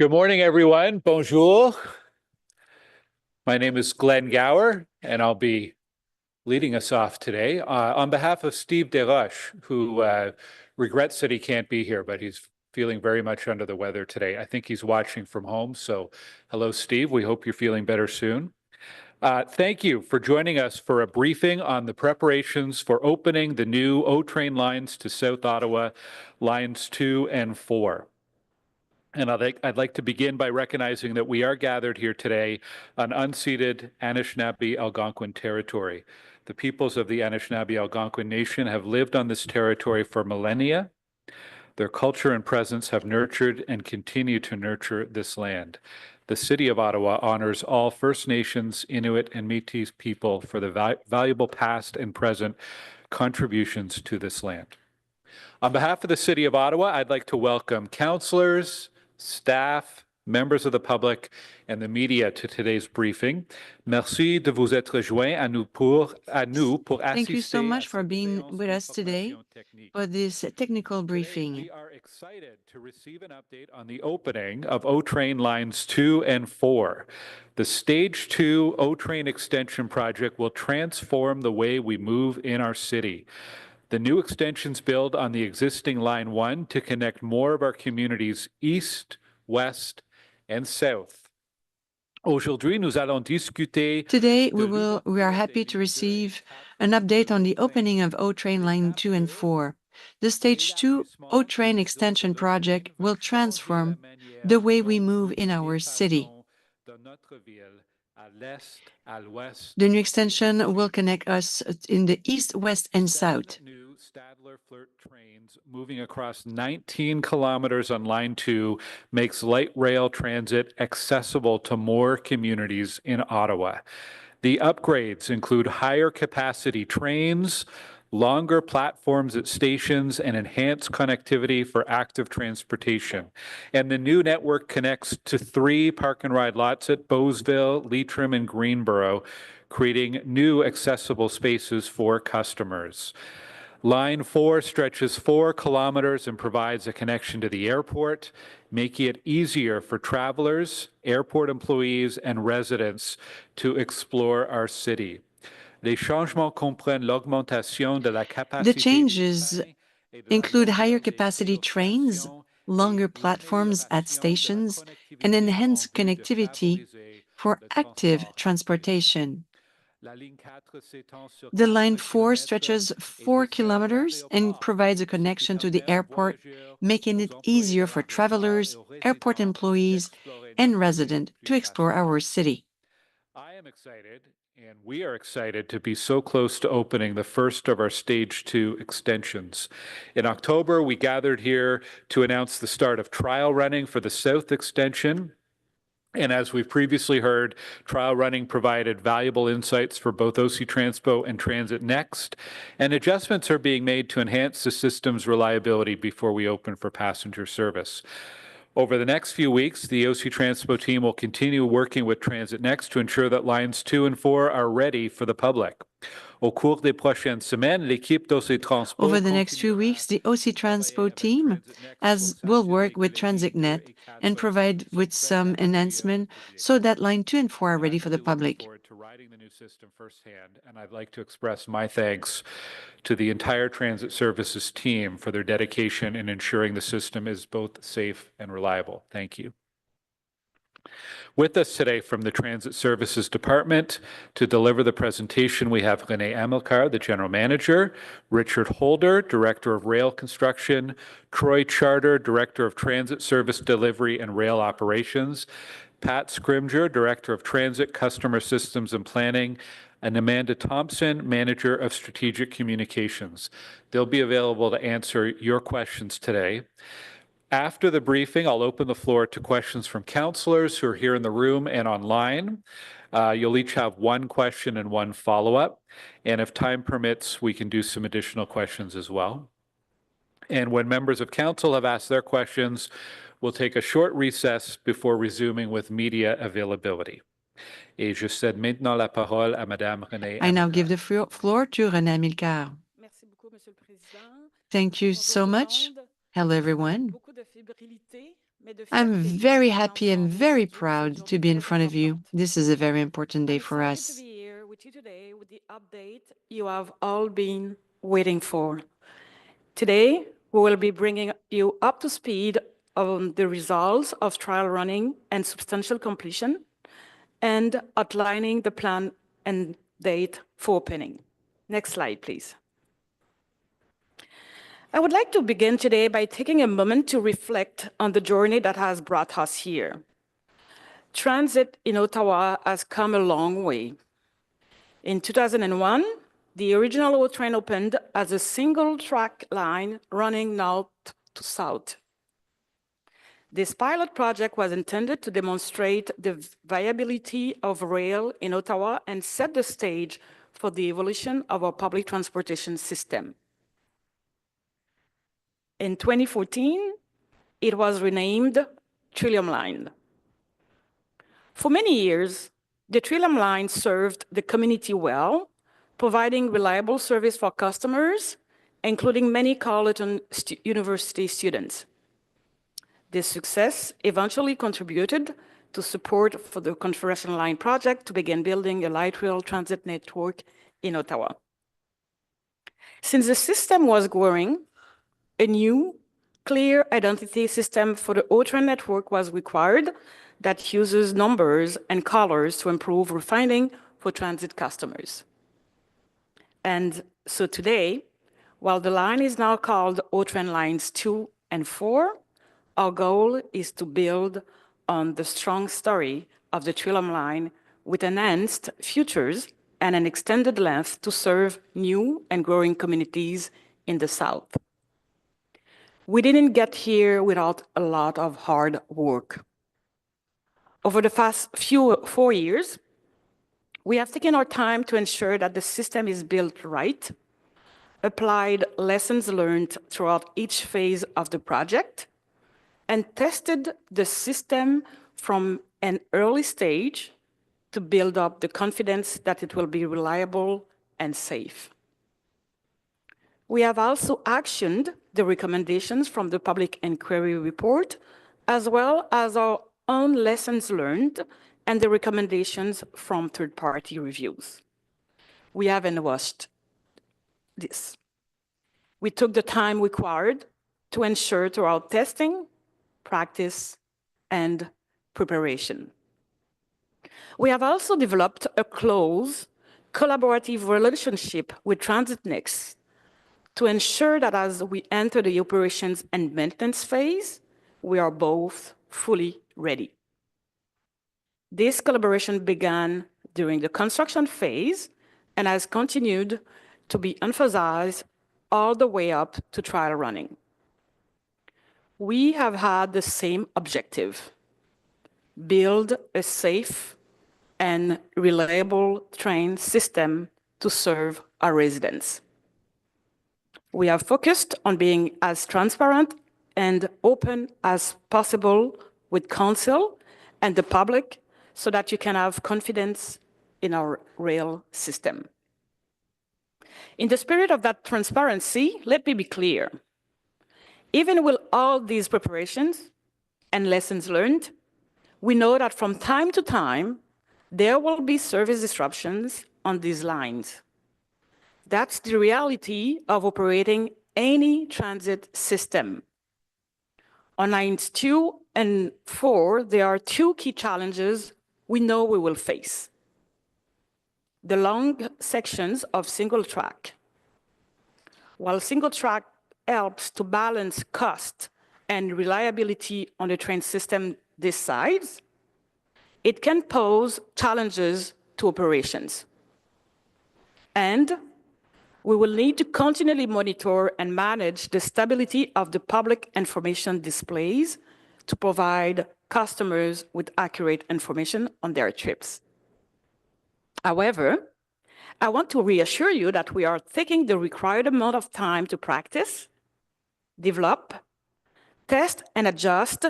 Good morning, everyone. Bonjour. My name is Glenn Gower, and I'll be leading us off today on behalf of Steve Desroches, who regrets that he can't be here, but he's feeling very much under the weather today. I think he's watching from home. So hello, Steve. We hope you're feeling better soon. Thank you for joining us for a briefing on the preparations for opening the new O-Train lines to South Ottawa, lines 2 and 4. And I'd like to begin by recognizing that we are gathered here today on unceded Anishinaabe Algonquin territory. The peoples of the Anishinaabe Algonquin Nation have lived on this territory for millennia. Their culture and presence have nurtured and continue to nurture this land. The City of Ottawa honors all First Nations, Inuit, and Métis people for the valuable past and present contributions to this land. On behalf of the City of Ottawa, I'd like to welcome councillors, staff, members of the public, and the media to today's briefing. Merci de vous être joints à nous pour assister. Thank you so much for being with us today for this technical briefing. We are excited to receive an update on the opening of O-Train lines 2 and 4. The Stage 2 O-Train extension project will transform the way we move in our city. The new extensions build on the existing Line 1 to connect more of our communities east, west, and south. Aujourd'hui, nous allons discuter. Today, we are happy to receive an update on the opening of O-Train Line 2 and 4. The Stage 2 O-Train extension project will transform the way we move in our city. The new extension will connect us in the east, west, and south. New Stadler-Flirt trains moving across 19 kilometers on Line 2 makes light rail transit accessible to more communities in Ottawa. The upgrades include higher capacity trains, longer platforms at stations, and enhanced connectivity for active transportation. And the new network connects to 3 park and ride lots at Bowesville, Leitrim, and Greenboro, creating new accessible spaces for customers. Line 4 stretches 4 kilometers and provides a connection to the airport, making it easier for travelers, airport employees, and residents to explore our city. Les changements comprennent l'augmentation de la capacité. The changes include higher capacity trains, longer platforms at stations, and enhanced connectivity for active transportation. The Line 4 stretches 4 kilometers and provides a connection to the airport, making it easier for travelers, airport employees, and residents to explore our city. I am excited, and we are excited to be so close to opening the first of our Stage 2 extensions. In October, we gathered here to announce the start of trial running for the South Extension. And as we've previously heard, trial running provided valuable insights for both OC Transpo and Transit Next, and adjustments are being made to enhance the system's reliability before we open for passenger service. Over the next few weeks, the OC Transpo team will continue working with Transit Next to ensure that lines 2 and 4 are ready for the public. Over the next few weeks, the OC Transpo team will work with TransitNet and provide with some enhancement so that Line 2 and 4 are ready for the public. To riding the new system firsthand, and I'd like to express my thanks to the entire Transit Services team for their dedication in ensuring the system is both safe and reliable. Thank you. With us today from the Transit Services Department to deliver the presentation, we have René Amilcar, the General Manager, Richard Holder, Director of Rail Construction, Troy Charter, Director of Transit Service Delivery and Rail Operations, Pat Scrimger, Director of Transit, Customer Systems and Planning, and Amanda Thompson, Manager of Strategic Communications. They'll be available to answer your questions today. After the briefing, I'll open the floor to questions from councillors who are here in the room and online. You'll each have one question and one follow-up. And if time permits, we can do some additional questions as well. And when members of council have asked their questions, we'll take a short recess before resuming with media availability. Et je cède maintenant la parole à Madame René. I now give the floor to René Amilcar. Thank you so much. Hello, everyone. I'm very happy and very proud to be in front of you. This is a very important day for us. To be here with you today with the update you have all been waiting for. Today, we will be bringing you up to speed on the results of trial running and substantial completion, and outlining the plan and date for opening. Next slide, please. I would like to begin today by taking a moment to reflect on the journey that has brought us here. Transit in Ottawa has come a long way. In 2001, the original O train opened as a single track line running north to south. This pilot project was intended to demonstrate the viability of rail in Ottawa and set the stage for the evolution of our public transportation system. In 2014, it was renamed Trillium Line. For many years, the Trillium Line served the community well, providing reliable service for customers, including many Carleton University students. This success eventually contributed to support for the Confederation Line project to begin building a light rail transit network in Ottawa. Since the system was growing, a new, clear identity system for the O-Train network was required that uses numbers and colors to improve refining for transit customers. And so today, while the line is now called O-Train Lines 2 and 4, our goal is to build on the strong story of the Trillium Line with enhanced features and an extended length to serve new and growing communities in the South. We didn't get here without a lot of hard work. Over the past 4 years, we have taken our time to ensure that the system is built right, applied lessons learned throughout each phase of the project, and tested the system from an early stage to build up the confidence that it will be reliable and safe. We have also actioned the recommendations from the public inquiry report, as well as our own lessons learned and the recommendations from third-party reviews. We haven't rushed this. We took the time required to ensure throughout testing, practice, and preparation. We have also developed a close, collaborative relationship with TransitNext to ensure that as we enter the operations and maintenance phase, we are both fully ready. This collaboration began during the construction phase and has continued to be emphasized all the way up to trial running. We have had the same objective: build a safe and reliable train system to serve our residents. We are focused on being as transparent and open as possible with council and the public so that you can have confidence in our rail system. In the spirit of that transparency, let me be clear. Even with all these preparations and lessons learned, we know that from time to time, there will be service disruptions on these lines. That's the reality of operating any transit system. On lines 2 and 4, there are 2 key challenges we know we will face. The long sections of single track. While single track helps to balance cost and reliability on the train system this size, it can pose challenges to operations. And we will need to continually monitor and manage the stability of the public information displays to provide customers with accurate information on their trips. However, I want to reassure you that we are taking the required amount of time to practice, develop, test, and adjust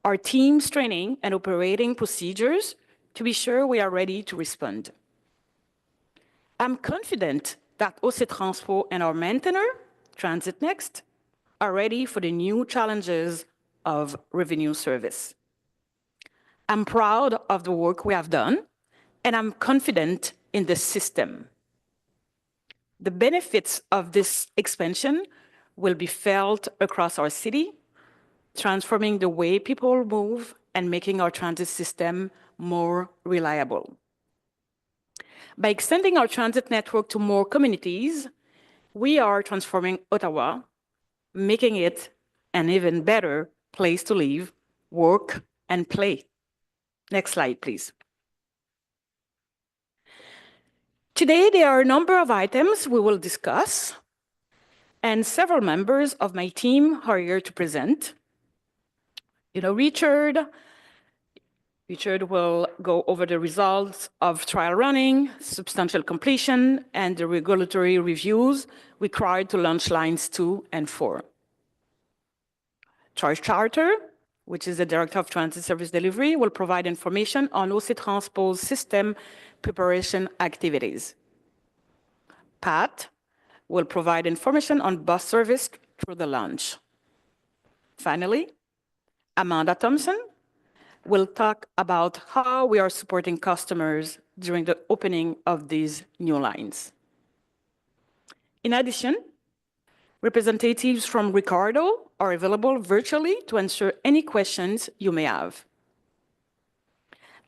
our team's training and operating procedures to be sure we are ready to respond. I'm confident that OC Transport and our maintainer, TransitNext, are ready for the new challenges of revenue service. I'm proud of the work we have done, and I'm confident in the system. The benefits of this expansion will be felt across our city, transforming the way people move and making our transit system more reliable. By extending our transit network to more communities, we are transforming Ottawa, making it an even better place to live, work, and play. Next slide, please. Today, there are a number of items we will discuss, and several members of my team are here to present. Richard will go over the results of trial running, substantial completion, and the regulatory reviews required to launch lines 2 and 4. Charles Charter, which is the Director of Transit Service Delivery, will provide information on OC Transpo's system preparation activities. Pat will provide information on bus service through the launch. Finally, Amanda Thompson will talk about how we are supporting customers during the opening of these new lines. In addition, representatives from Ricardo are available virtually to answer any questions you may have.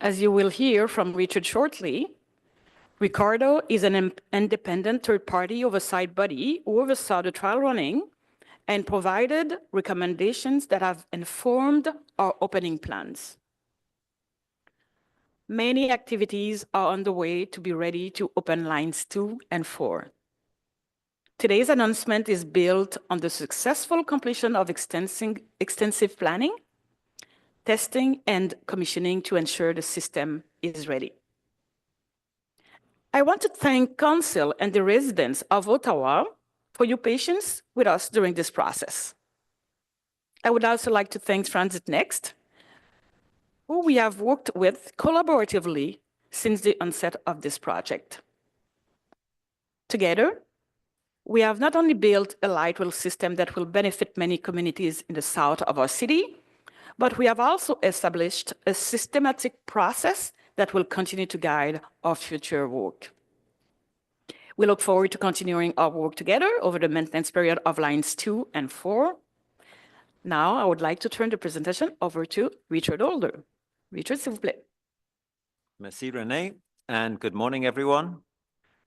As you will hear from Richard shortly, Ricardo is an independent third-party oversight body who oversaw the trial running and provided recommendations that have informed our opening plans. Many activities are underway to be ready to open lines 2 and 4. Today's announcement is built on the successful completion of extensive planning, testing, and commissioning to ensure the system is ready. I want to thank Council and the residents of Ottawa for your patience with us during this process. I would also like to thank Transit Next, who we have worked with collaboratively since the onset of this project. Together, we have not only built a light rail system that will benefit many communities in the south of our city, but we have also established a systematic process that will continue to guide our future work. We look forward to continuing our work together over the maintenance period of lines 2 and 4. Now, I would like to turn the presentation over to Richard Holder. Richard, s'il vous plaît. Merci, Renee, and good morning, everyone.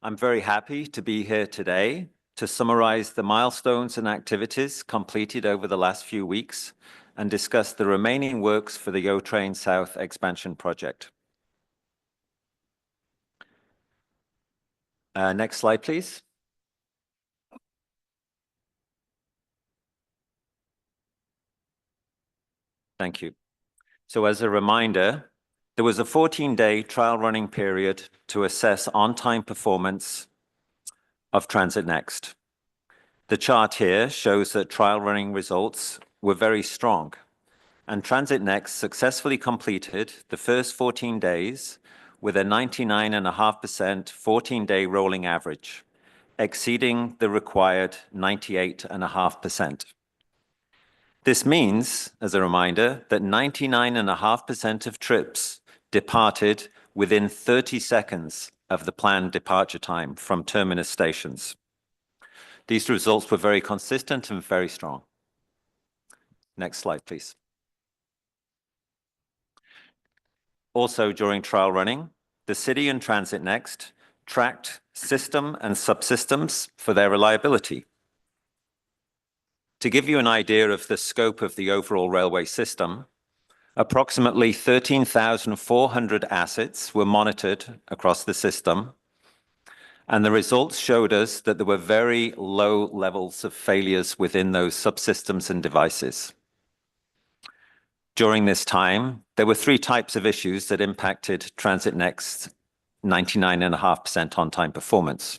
I'm very happy to be here today to summarize the milestones and activities completed over the last few weeks and discuss the remaining works for the O-Train South expansion project. Next slide, please. Thank you. So as a reminder, there was a 14-day trial running period to assess on-time performance of Transit Next. The chart here shows that trial running results were very strong, and Transit Next successfully completed the first 14 days with a 99.5% 14-day rolling average, exceeding the required 98.5%. This means, as a reminder, that 99.5% of trips departed within 30 seconds of the planned departure time from terminus stations. These results were very consistent and very strong. Next slide, please. Also, during trial running, the City and Transit Next tracked system and subsystems for their reliability. To give you an idea of the scope of the overall railway system, approximately 13,400 assets were monitored across the system, and the results showed us that there were very low levels of failures within those subsystems and devices. During this time, there were 3 types of issues that impacted Transit Next's 99.5% on-time performance.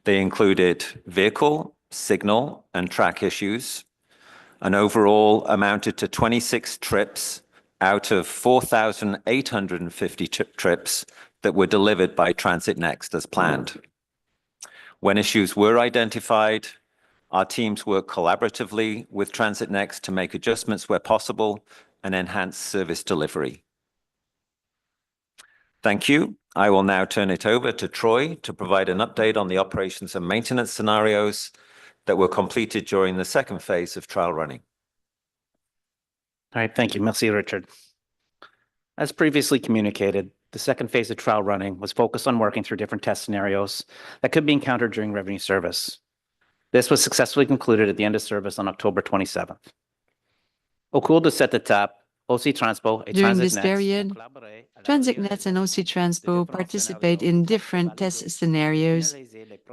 They included vehicle, signal, and track issues, and overall amounted to 26 trips out of 4,850 trips that were delivered by Transit Next as planned. When issues were identified, Our teams work collaboratively with Transit Next to make adjustments where possible and enhance service delivery. Thank you. I will now turn it over to Troy to provide an update on the operations and maintenance scenarios that were completed during the second phase of trial running. All right, thank you. Merci, Richard. As previously communicated, the second phase of trial running was focused on working through different test scenarios that could be encountered during revenue service. This was successfully concluded at the end of service on October 27th. Au cours de cette étape, OC Transpo et During Transit this Next period, ont collaboré à la TransitNet and OC Transpo participate in different test scenarios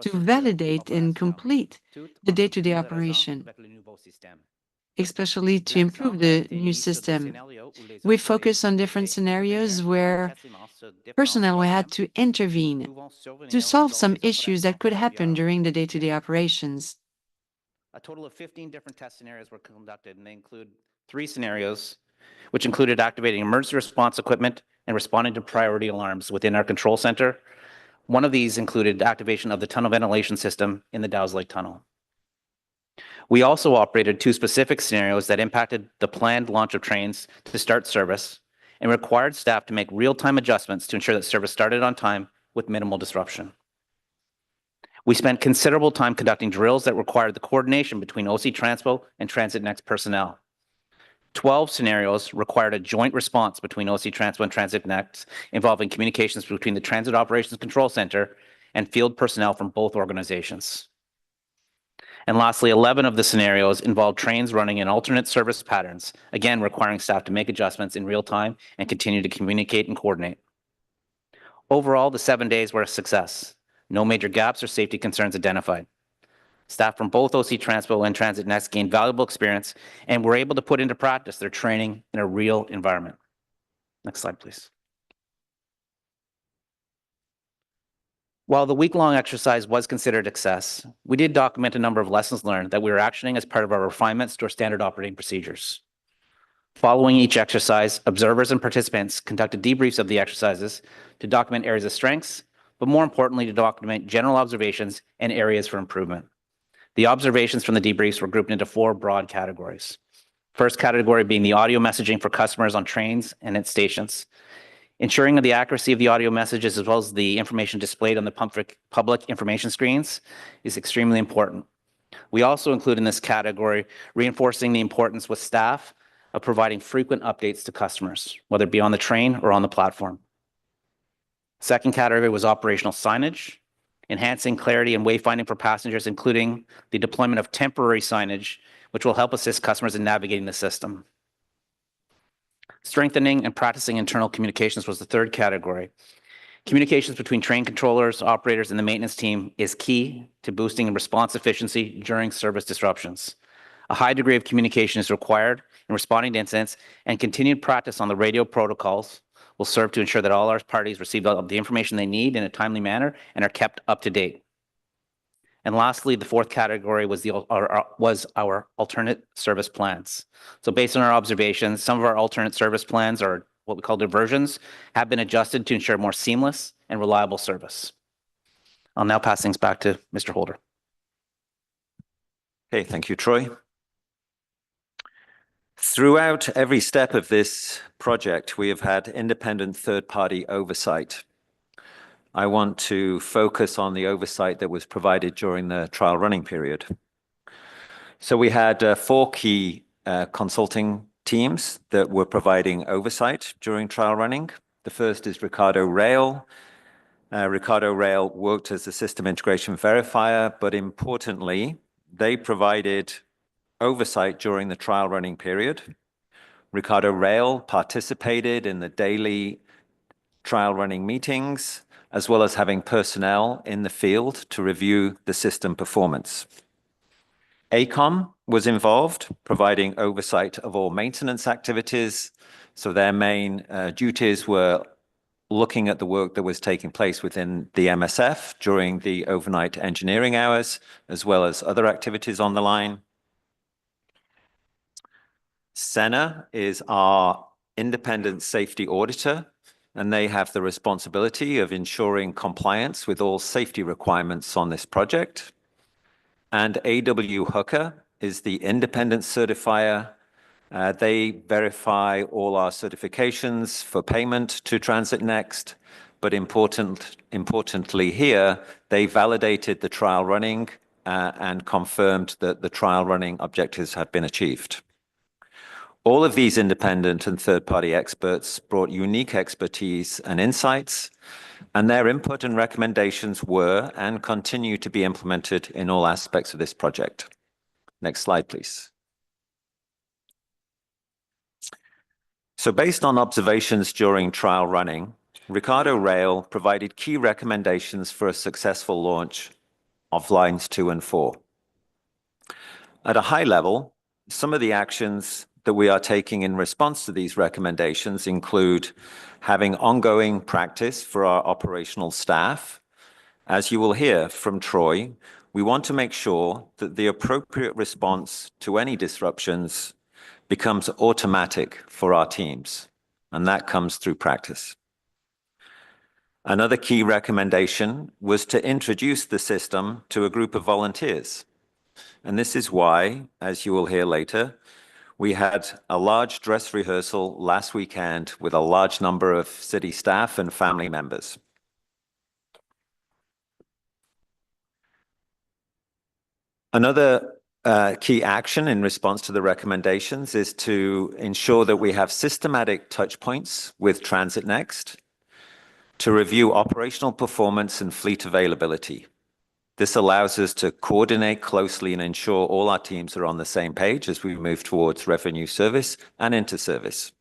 to validate and complete the day-to-day operation, especially to improve the new system. We focus on different scenarios where personnel had to intervene to solve some issues that could happen during the day-to-day operations. A total of 15 different test scenarios were conducted, and they include 3 scenarios, which included activating emergency response equipment and responding to priority alarms within our control center. One of these included activation of the tunnel ventilation system in the Dow's Lake Tunnel. We also operated 2 specific scenarios that impacted the planned launch of trains to start service and required staff to make real-time adjustments to ensure that service started on time with minimal disruption. We spent considerable time conducting drills that required the coordination between OC Transpo and Transit Next personnel. 12 scenarios required a joint response between OC Transpo and Transit Next, involving communications between the Transit Operations Control Center and field personnel from both organizations. And lastly, 11 of the scenarios involved trains running in alternate service patterns, again requiring staff to make adjustments in real time and continue to communicate and coordinate. Overall, the 7 days were a success. No major gaps or safety concerns identified. Staff from both OC Transpo and Transit Next gained valuable experience and were able to put into practice their training in a real environment. Next slide, please. While the week-long exercise was considered a success, we did document a number of lessons learned that we were actioning as part of our refinements to our standard operating procedures. Following each exercise, observers and participants conducted debriefs of the exercises to document areas of strengths, but more importantly, to document general observations and areas for improvement. The observations from the debriefs were grouped into 4 broad categories. First category being the audio messaging for customers on trains and at stations. Ensuring the accuracy of the audio messages as well as the information displayed on the public information screens is extremely important. We also include in this category reinforcing the importance with staff of providing frequent updates to customers, whether it be on the train or on the platform. Second category was operational signage, enhancing clarity and wayfinding for passengers, including the deployment of temporary signage, which will help assist customers in navigating the system. Strengthening and practicing internal communications was the third category. Communications between train controllers, operators, and the maintenance team is key to boosting response efficiency during service disruptions. A high degree of communication is required in responding to incidents, and continued practice on the radio protocols will serve to ensure that all our parties receive the information they need in a timely manner and are kept up to date. And lastly, the fourth category was our alternate service plans. So based on our observations, some of our alternate service plans, or what we call diversions, have been adjusted to ensure more seamless and reliable service. I'll now pass things back to Mr. Holder. Okay, thank you, Troy. Throughout every step of this project, we have had independent third-party oversight. I want to focus on the oversight that was provided during the trial running period. So we had 4 key consulting teams that were providing oversight during trial running. The first is Ricardo Rail. Ricardo Rail worked as a system integration verifier, but importantly, they provided oversight during the trial running period. Ricardo Rail participated in the daily trial running meetings, as well as having personnel in the field to review the system performance. AECOM was involved, providing oversight of all maintenance activities. So their main duties were looking at the work that was taking place within the MSF during the overnight engineering hours, as well as other activities on the line. Senna is our independent safety auditor, and they have the responsibility of ensuring compliance with all safety requirements on this project. and AW Hooker is the independent certifier. They verify all our certifications for payment to Transit Next, but importantly here, they validated the trial running and confirmed that the trial running objectives have been achieved. All of these independent and third-party experts brought unique expertise and insights, and their input and recommendations were and continue to be implemented in all aspects of this project. Next slide, please. So based on observations during trial running, Ricardo Rail provided key recommendations for a successful launch of lines 2 and 4. At a high level, some of the actions that we are taking in response to these recommendations include having ongoing practice for our operational staff. As you will hear from Troy, we want to make sure that the appropriate response to any disruptions becomes automatic for our teams, and that comes through practice. Another key recommendation was to introduce the system to a group of volunteers. And this is why, as you will hear later, we had a large dress rehearsal last weekend with a large number of city staff and family members. Another key action in response to the recommendations is to ensure that we have systematic touch points with Transit Next to review operational performance and fleet availability. This allows us to coordinate closely and ensure all our teams are on the same page as we move towards revenue service and into service.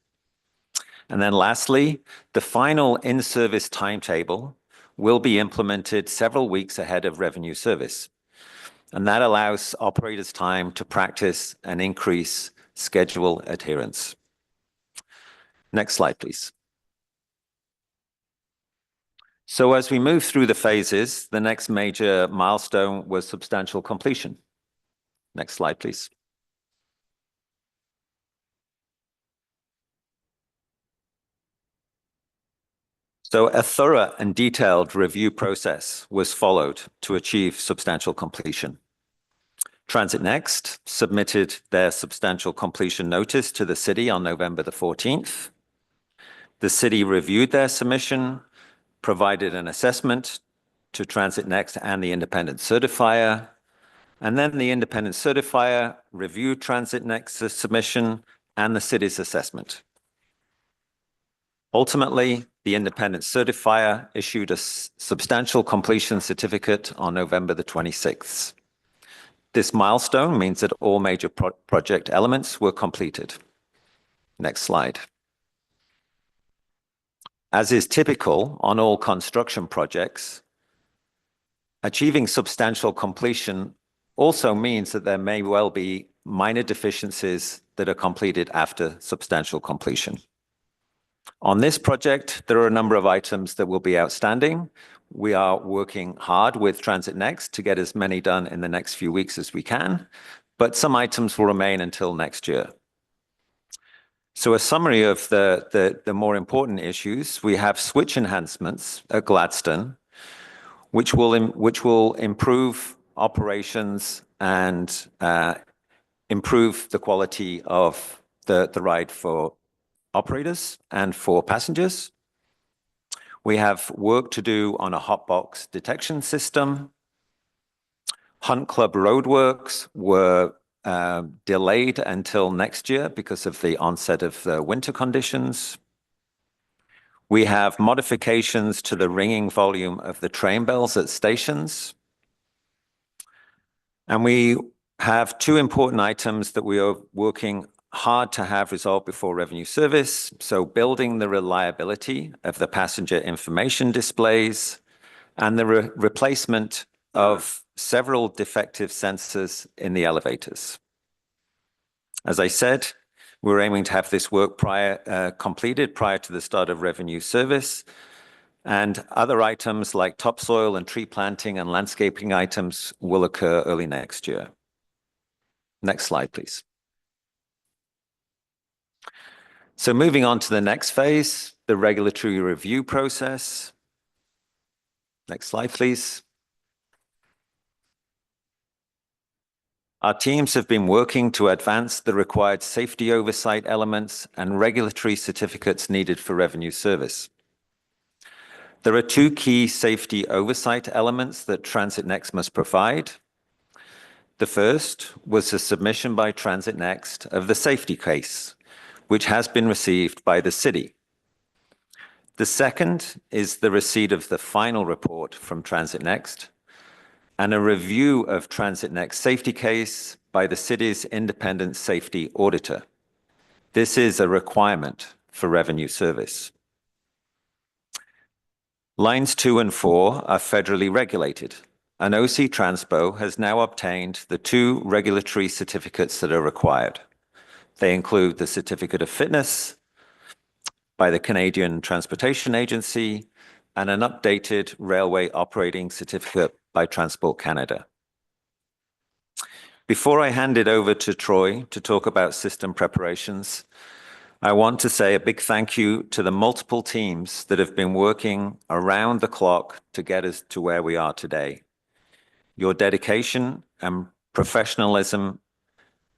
And then lastly, the final in-service timetable will be implemented several weeks ahead of revenue service. And that allows operators time to practice and increase schedule adherence. Next slide, please. So as we move through the phases, the next major milestone was substantial completion. Next slide, please. So a thorough and detailed review process was followed to achieve substantial completion. Transit Next submitted their substantial completion notice to the city on November the 14th. The city reviewed their submission, provided an assessment to Transit Next and the independent certifier, and then the independent certifier reviewed Transit Next's submission and the city's assessment. Ultimately, the independent certifier issued a substantial completion certificate on November the 26th. This milestone means that all major project elements were completed. Next slide. As is typical on all construction projects, achieving substantial completion also means that there may well be minor deficiencies that are completed after substantial completion. On this project, there are a number of items that will be outstanding. We are working hard with Transit Next to get as many done in the next few weeks as we can, but some items will remain until next year. So a summary of the more important issues, we have switch enhancements at Gladstone, which will improve operations and improve the quality of the ride for operators and for passengers. We have work to do on a hotbox detection system. Hunt Club roadworks were delayed until next year because of the onset of the winter conditions. We have modifications to the ringing volume of the train bells at stations. And we have two important items that we are working hard to have resolved before revenue service. So building the reliability of the passenger information displays and the replacement of several defective sensors in the elevators. As I said, we're aiming to have this work completed prior to the start of revenue service, and other items like topsoil and tree planting and landscaping items will occur early next year. Next slide, please. So moving on to the next phase, the regulatory review process. Next slide, please. Our teams have been working to advance the required safety oversight elements and regulatory certificates needed for revenue service. There are two key safety oversight elements that Transit Next must provide. The first was the submission by Transit Next of the safety case, which has been received by the city. The second is the receipt of the final report from Transit Next and a review of Transit Next safety case by the city's independent safety auditor. This is a requirement for revenue service. Lines 2 and 4 are federally regulated, and OC Transpo has now obtained the two regulatory certificates that are required. They include the Certificate of Fitness by the Canadian Transportation Agency and an updated Railway Operating Certificate by Transport Canada. Before I hand it over to Troy to talk about system preparations, I want to say a big thank you to the multiple teams that have been working around the clock to get us to where we are today. Your dedication and professionalism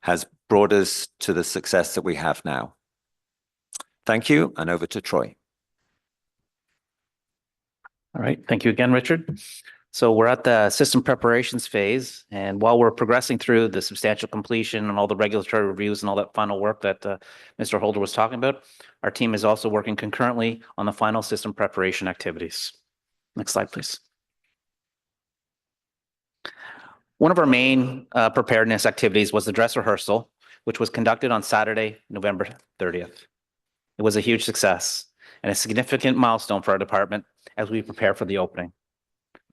has brought us to the success that we have now. Thank you, and over to Troy. All right, thank you again, Richard. So we're at the system preparations phase, and while we're progressing through the substantial completion and all the regulatory reviews and all that final work that Mr. Holder was talking about, our team is also working concurrently on the final system preparation activities. Next slide, please. One of our main preparedness activities was the dress rehearsal, which was conducted on Saturday, November 30th. It was a huge success and a significant milestone for our department as we prepare for the opening.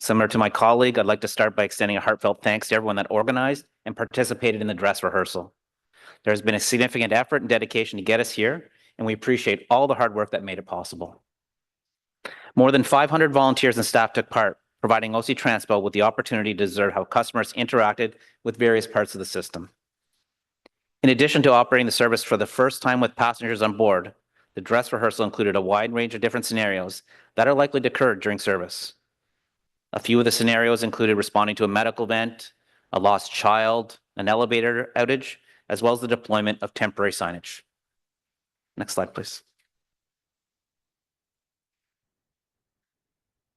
Similar to my colleague, I'd like to start by extending a heartfelt thanks to everyone that organized and participated in the dress rehearsal. There has been a significant effort and dedication to get us here, and we appreciate all the hard work that made it possible. More than 500 volunteers and staff took part, providing OC Transpo with the opportunity to observe how customers interacted with various parts of the system. In addition to operating the service for the first time with passengers on board, the dress rehearsal included a wide range of different scenarios that are likely to occur during service. A few of the scenarios included responding to a medical event, a lost child, an elevator outage, as well as the deployment of temporary signage. Next slide, please.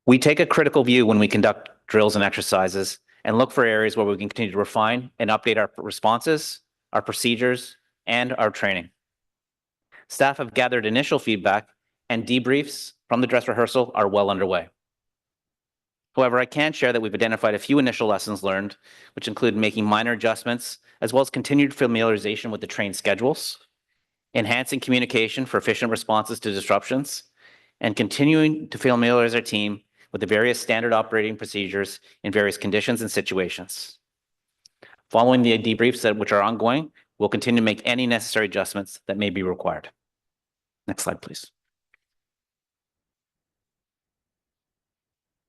We take a critical view when we conduct drills and exercises and look for areas where we can continue to refine and update our responses, our procedures, and our training. Staff have gathered initial feedback, and debriefs from the dress rehearsal are well underway. However, I can share that we've identified a few initial lessons learned, which include making minor adjustments, as well as continued familiarization with the train schedules, enhancing communication for efficient responses to disruptions, and continuing to familiarize our team with the various standard operating procedures in various conditions and situations. Following the debriefs which are ongoing, we'll continue to make any necessary adjustments that may be required. Next slide, please.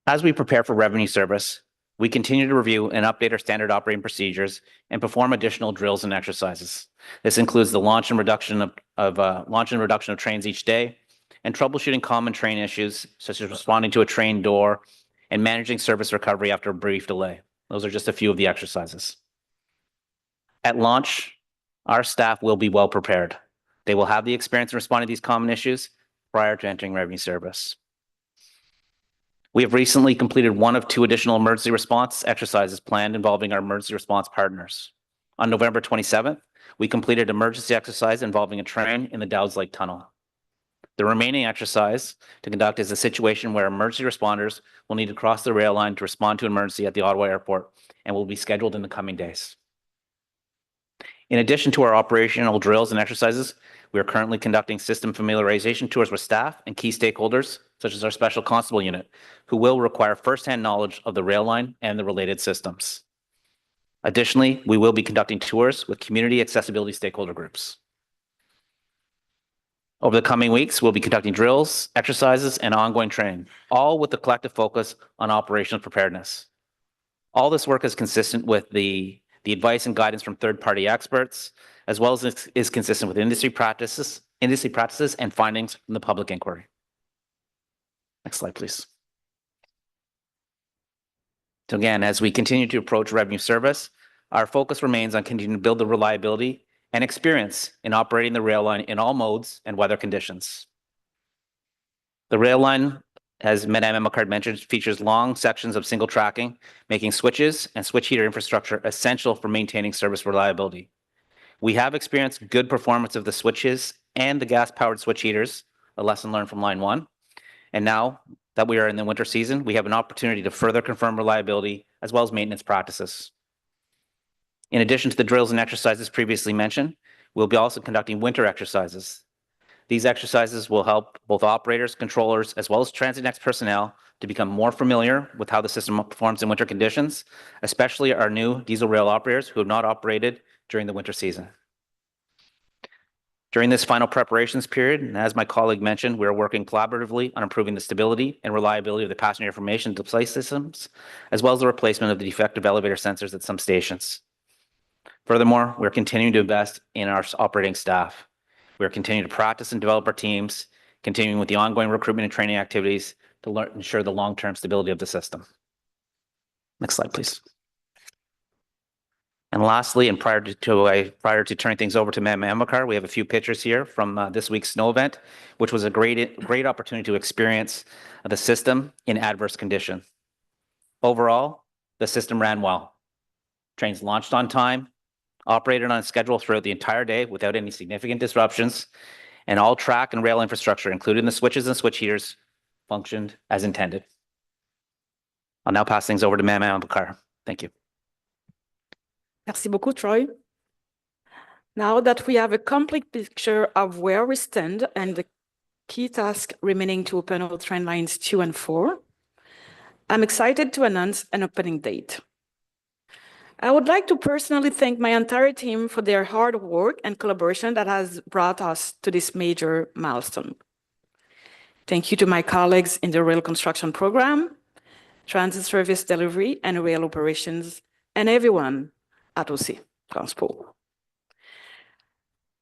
As we prepare for revenue service, we continue to review and update our standard operating procedures and perform additional drills and exercises. This includes the launch and reduction of trains each day, and troubleshooting common train issues, such as responding to a train door and managing service recovery after a brief delay. Those are just a few of the exercises. At launch, our staff will be well prepared. They will have the experience in responding to these common issues prior to entering revenue service. We have recently completed one of two additional emergency response exercises planned involving our emergency response partners. On November 27th, we completed an emergency exercise involving a train in the Dowds Lake Tunnel. The remaining exercise to conduct is a situation where emergency responders will need to cross the rail line to respond to an emergency at the Ottawa airport and will be scheduled in the coming days. In addition to our operational drills and exercises, we are currently conducting system familiarization tours with staff and key stakeholders, such as our special constable unit, who will require firsthand knowledge of the rail line and the related systems. Additionally, we will be conducting tours with community accessibility stakeholder groups. Over the coming weeks, we'll be conducting drills, exercises, and ongoing training, all with the collective focus on operational preparedness. All this work is consistent with the advice and guidance from third-party experts, as well as is consistent with industry practices and findings from the public inquiry. Next slide, please. So again, as we continue to approach revenue service, Our focus remains on continuing to build the reliability and experience in operating the rail line in all modes and weather conditions. The rail line, as Madame Emmocard mentioned, features long sections of single tracking, making switches and switch heater infrastructure essential for maintaining service reliability. We have experienced good performance of the switches and the gas-powered switch heaters, a lesson learned from line 1. And now that we are in the winter season, we have an opportunity to further confirm reliability as well as maintenance practices. In addition to the drills and exercises previously mentioned, we'll be also conducting winter exercises. These exercises will help both operators, controllers, as well as TransitNext personnel to become more familiar with how the system performs in winter conditions, especially our new diesel rail operators who have not operated during the winter season. During this final preparations period, and as my colleague mentioned, we are working collaboratively on improving the stability and reliability of the passenger information display systems, as well as the replacement of the defective elevator sensors at some stations. Furthermore, we're continuing to invest in our operating staff. We are continuing to practice and develop our teams, continuing with the ongoing recruitment and training activities to ensure the long-term stability of the system. Next slide, please. And lastly, and prior to turning things over to Madame Emmocard, we have a few pictures here from this week's snow event, which was a great opportunity to experience the system in adverse conditions. Overall, the system ran well. Trains launched on time, operated on schedule throughout the entire day without any significant disruptions, and all track and rail infrastructure, including the switches and switch heaters, functioned as intended. I'll now pass things over to Madame Emmocard. Thank you. Merci beaucoup, Troy. Now that we have a complete picture of where we stand and the key tasks remaining to open all train lines 2 and 4, I'm excited to announce an opening date. I would like to personally thank my entire team for their hard work and collaboration that has brought us to this major milestone. Thank you to my colleagues in the rail construction program, transit service delivery, and rail operations, and everyone at OC Transport.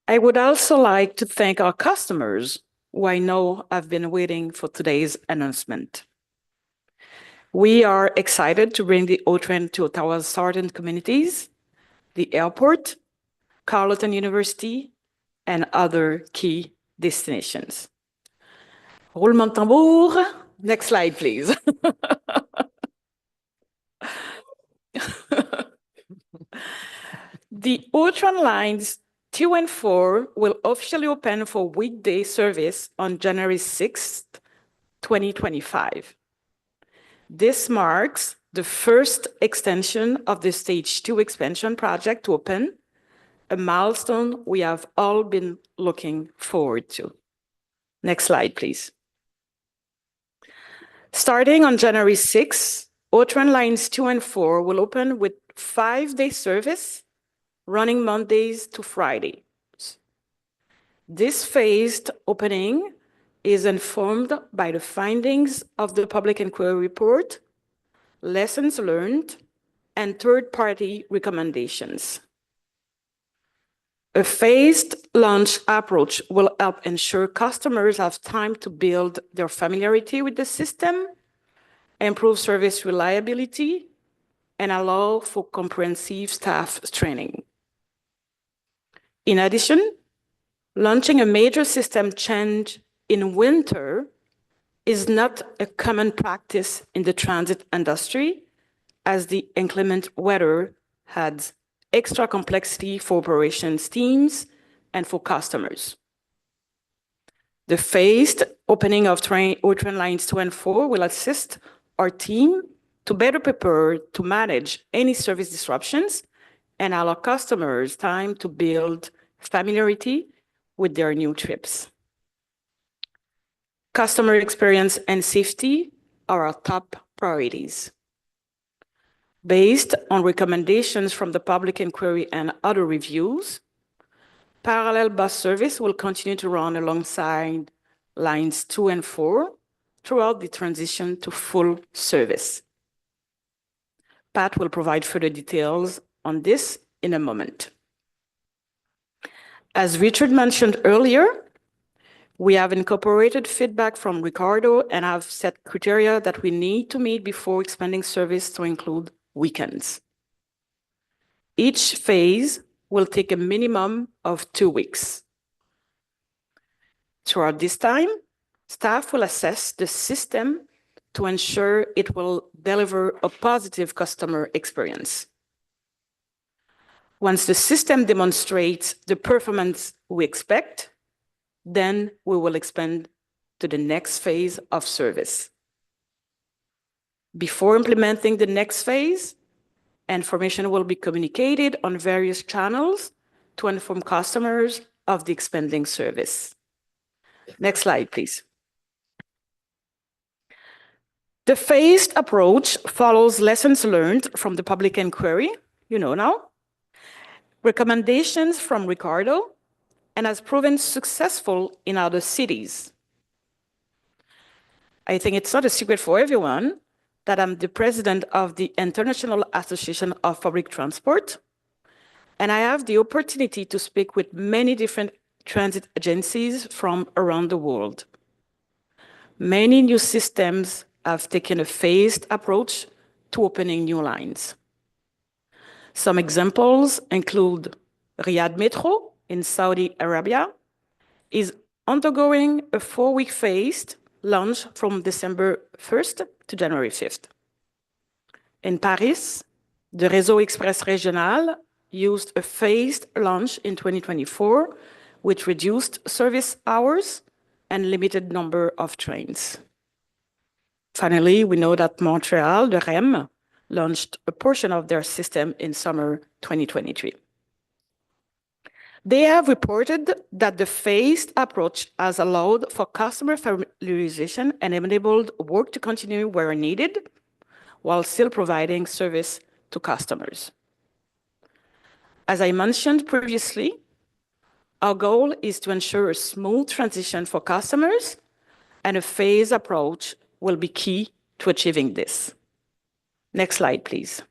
I would also like to thank our customers, who I know have been waiting for today's announcement. We are excited to bring the O train to Ottawa's southern communities, the airport, Carleton University, and other key destinations. Roulement de tambour. Next slide, please. The O train lines 2 and 4 will officially open for weekday service on January 6th, 2025. This marks the first extension of the Stage 2 expansion project to open, a milestone we have all been looking forward to. Next slide, please. Starting on January 6th, O train lines 2 and 4 will open with 5-day service, running Mondays to Fridays. This phased opening is informed by the findings of the public inquiry report, lessons learned, and third-party recommendations. A phased launch approach will help ensure customers have time to build their familiarity with the system, improve service reliability, and allow for comprehensive staff training. In addition, launching a major system change in winter is not a common practice in the transit industry, as the inclement weather adds extra complexity for operations teams and for customers. The phased opening of O train lines 2 and 4 will assist our team to better prepare to manage any service disruptions and allow customers time to build familiarity with their new trips. Customer experience and safety are our top priorities. Based on recommendations from the public inquiry and other reviews, parallel bus service will continue to run alongside lines 2 and 4 throughout the transition to full service. Pat will provide further details on this in a moment. As Richard mentioned earlier, we have incorporated feedback from Ricardo and have set criteria that we need to meet before expanding service to include weekends. Each phase will take a minimum of 2 weeks. Throughout this time, staff will assess the system to ensure it will deliver a positive customer experience. Once the system demonstrates the performance we expect, then we will expand to the next phase of service. Before implementing the next phase, information will be communicated on various channels to inform customers of the expanding service. Next slide, please. The phased approach follows lessons learned from the public inquiry, you know now, recommendations from Ricardo, and has proven successful in other cities. I think it's not a secret for everyone that I'm the president of the International Association of Public Transport, and I have the opportunity to speak with many different transit agencies from around the world. Many new systems have taken a phased approach to opening new lines. Some examples include Riyadh Metro in Saudi Arabia is undergoing a 4-week phased launch from December 1st to January 5th. In Paris, the Réseau Express Régional used a phased launch in 2024 with reduced service hours and limited number of trains. Finally, we know that Montreal, the REM, launched a portion of their system in summer 2023. They have reported that the phased approach has allowed for customer familiarization and enabled work to continue where needed, while still providing service to customers. As I mentioned previously, our goal is to ensure a smooth transition for customers, and a phased approach will be key to achieving this. Next slide, please.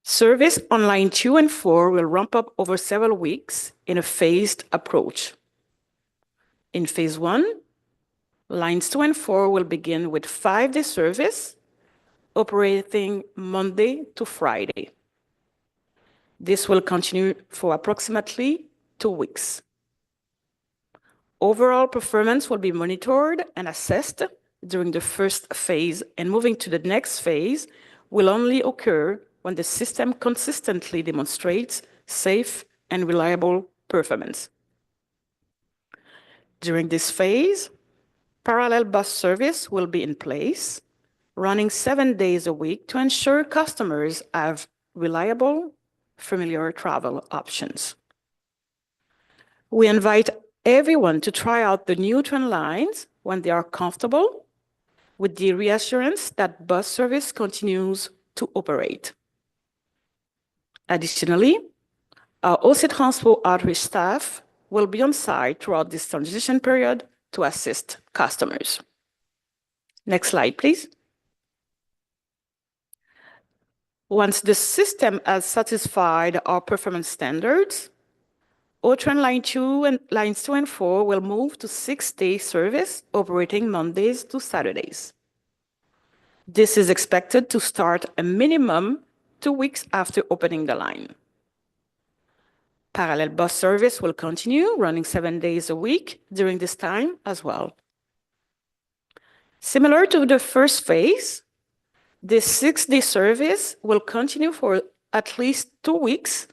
Service on line 2 and 4 will ramp up over several weeks in a phased approach. In phase 1, lines 2 and 4 will begin with 5-day service operating Monday to Friday. This will continue for approximately 2 weeks. Overall performance will be monitored and assessed during the first phase, and moving to the next phase will only occur when the system consistently demonstrates safe and reliable performance. During this phase, parallel bus service will be in place, running 7 days a week to ensure customers have reliable, familiar travel options. We invite everyone to try out the new train lines when they are comfortable, with the reassurance that bus service continues to operate. Additionally, our OC Transport outreach staff will be on site throughout this transition period to assist customers. Next slide, please. Once the system has satisfied our performance standards, O-Train Line 2 and Lines 2 and 4 will move to 6-day service operating Mondays to Saturdays. This is expected to start a minimum 2 weeks after opening the line. Parallel bus service will continue running 7 days a week during this time as well. Similar to the first phase, this 6-day service will continue for at least 2 weeks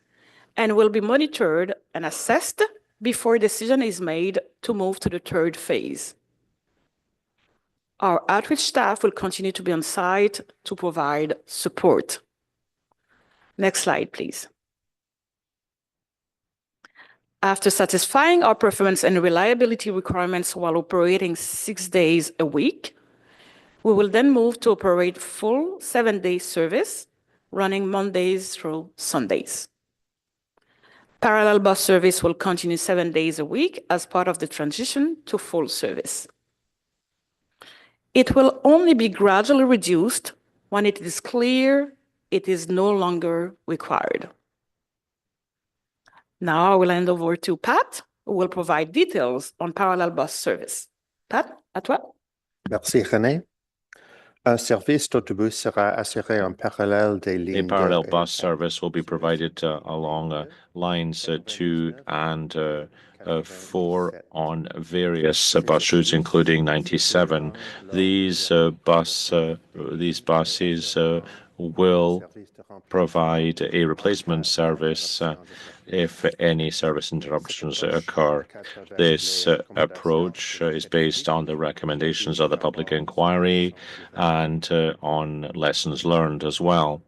and will be monitored and assessed before a decision is made to move to the third phase. Our outreach staff will continue to be on site to provide support. Next slide, please. After satisfying our performance and reliability requirements while operating 6 days a week, we will then move to operate full 7-day service, running Mondays through Sundays. Parallel bus service will continue 7 days a week as part of the transition to full service. It will only be gradually reduced when it is clear it is no longer required. Now I will hand over to Pat, who will provide details on parallel bus service. Pat, à toi. Merci, René. Un service d'autobus sera assuré en parallèle des A lignes parallel 2 et bus 4. service will be provided along lines 2 and 4 on various bus routes, including 97. These buses will provide a replacement service if any service interruptions occur. This approach is based on the recommendations of the public inquiry and on lessons learned as well.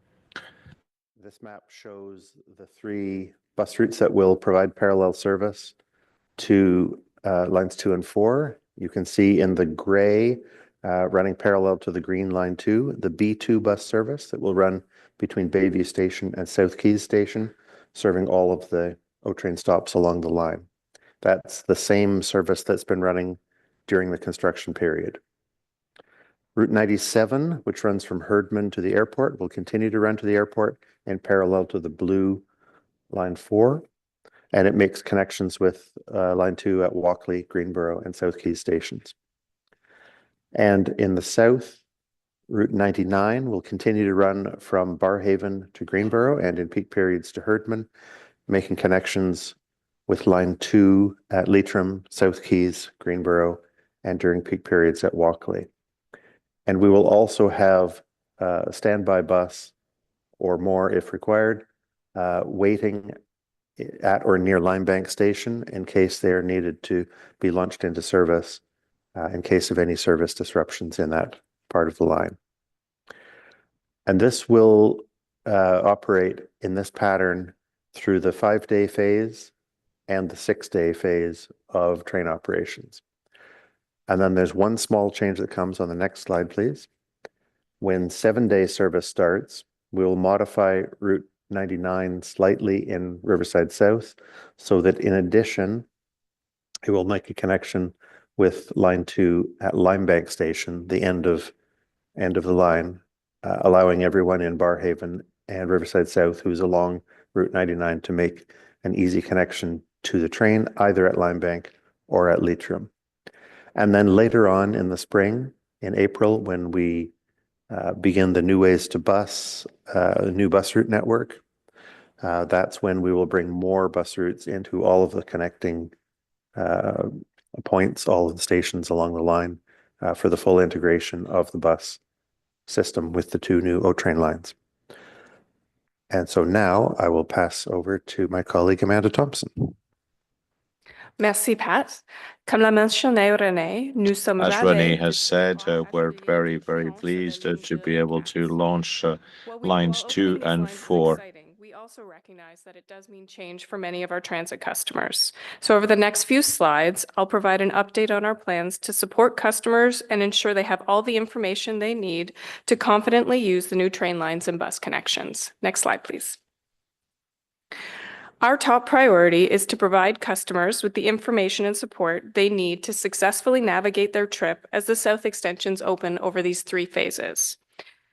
This map shows the 3 bus routes that will provide parallel service to lines 2 and 4. You can see in the gray, running parallel to the green line 2, the B2 bus service that will run between Bayview Station and South Keys Station, serving all of the O-train stops along the line. That's the same service that's been running during the construction period. Route 97, which runs from Herdman to the airport, will continue to run to the airport in parallel to the blue line 4, and it makes connections with line 2 at Walkley, Greenboro, and South Keys stations. And in the south, Route 99 will continue to run from Barrhaven to Greenboro and in peak periods to Herdman, making connections with line 2 at Leitrim, South Keys, Greenboro, and during peak periods at Walkley. And we will also have a standby bus or more if required, waiting at or near Limebank Station in case they are needed to be launched into service in case of any service disruptions in that part of the line. And this will operate in this pattern through the 5-day phase and the 6-day phase of train operations. And then there's one small change that comes on the next slide, please. When 7-day service starts, we will modify Route 99 slightly in Riverside South so that in addition, it will make a connection with line 2 at Limebank Station, the end of the line, allowing everyone in Barrhaven and Riverside South who's along Route 99 to make an easy connection to the train, either at Limebank or at Leitrim. And then later on in the spring, in April, when we begin the new ways to bus, new bus route network, that's when we will bring more bus routes into all of the connecting points, all of the stations along the line for the full integration of the bus system with the 2 new O-train lines. And so now I will pass over to my colleague Amanda Thompson. Merci, Pat. Comme l'a mentionné René, nous sommes As ravis Renee de has said, pouvoir we're accueillir very, les very différents pleased services to de be able to Newcastle. launch While lines 2 opening these and lines is 4. exciting, we also recognize that it does mean change for many of our transit customers. So over the next few slides, I'll provide an update on our plans to support customers and ensure they have all the information they need to confidently use the new train lines and bus connections. Next slide, please. Our top priority is to provide customers with the information and support they need to successfully navigate their trip as the South Extensions open over these 3 phases.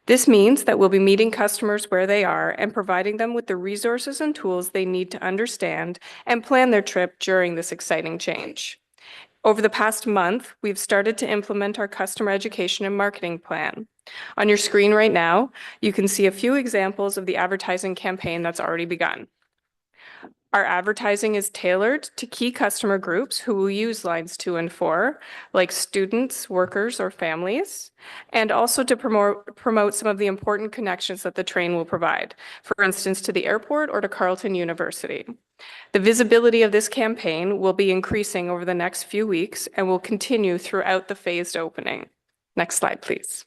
This means that we'll be meeting customers where they are and providing them with the resources and tools they need to understand and plan their trip during this exciting change. Over the past month, we've started to implement our customer education and marketing plan. On your screen right now, you can see a few examples of the advertising campaign that's already begun. Our advertising is tailored to key customer groups who will use lines 2 and 4, like students, workers, or families, and also to promote some of the important connections that the train will provide, for instance, to the airport or to Carleton University. The visibility of this campaign will be increasing over the next few weeks and will continue throughout the phased opening. Next slide, please.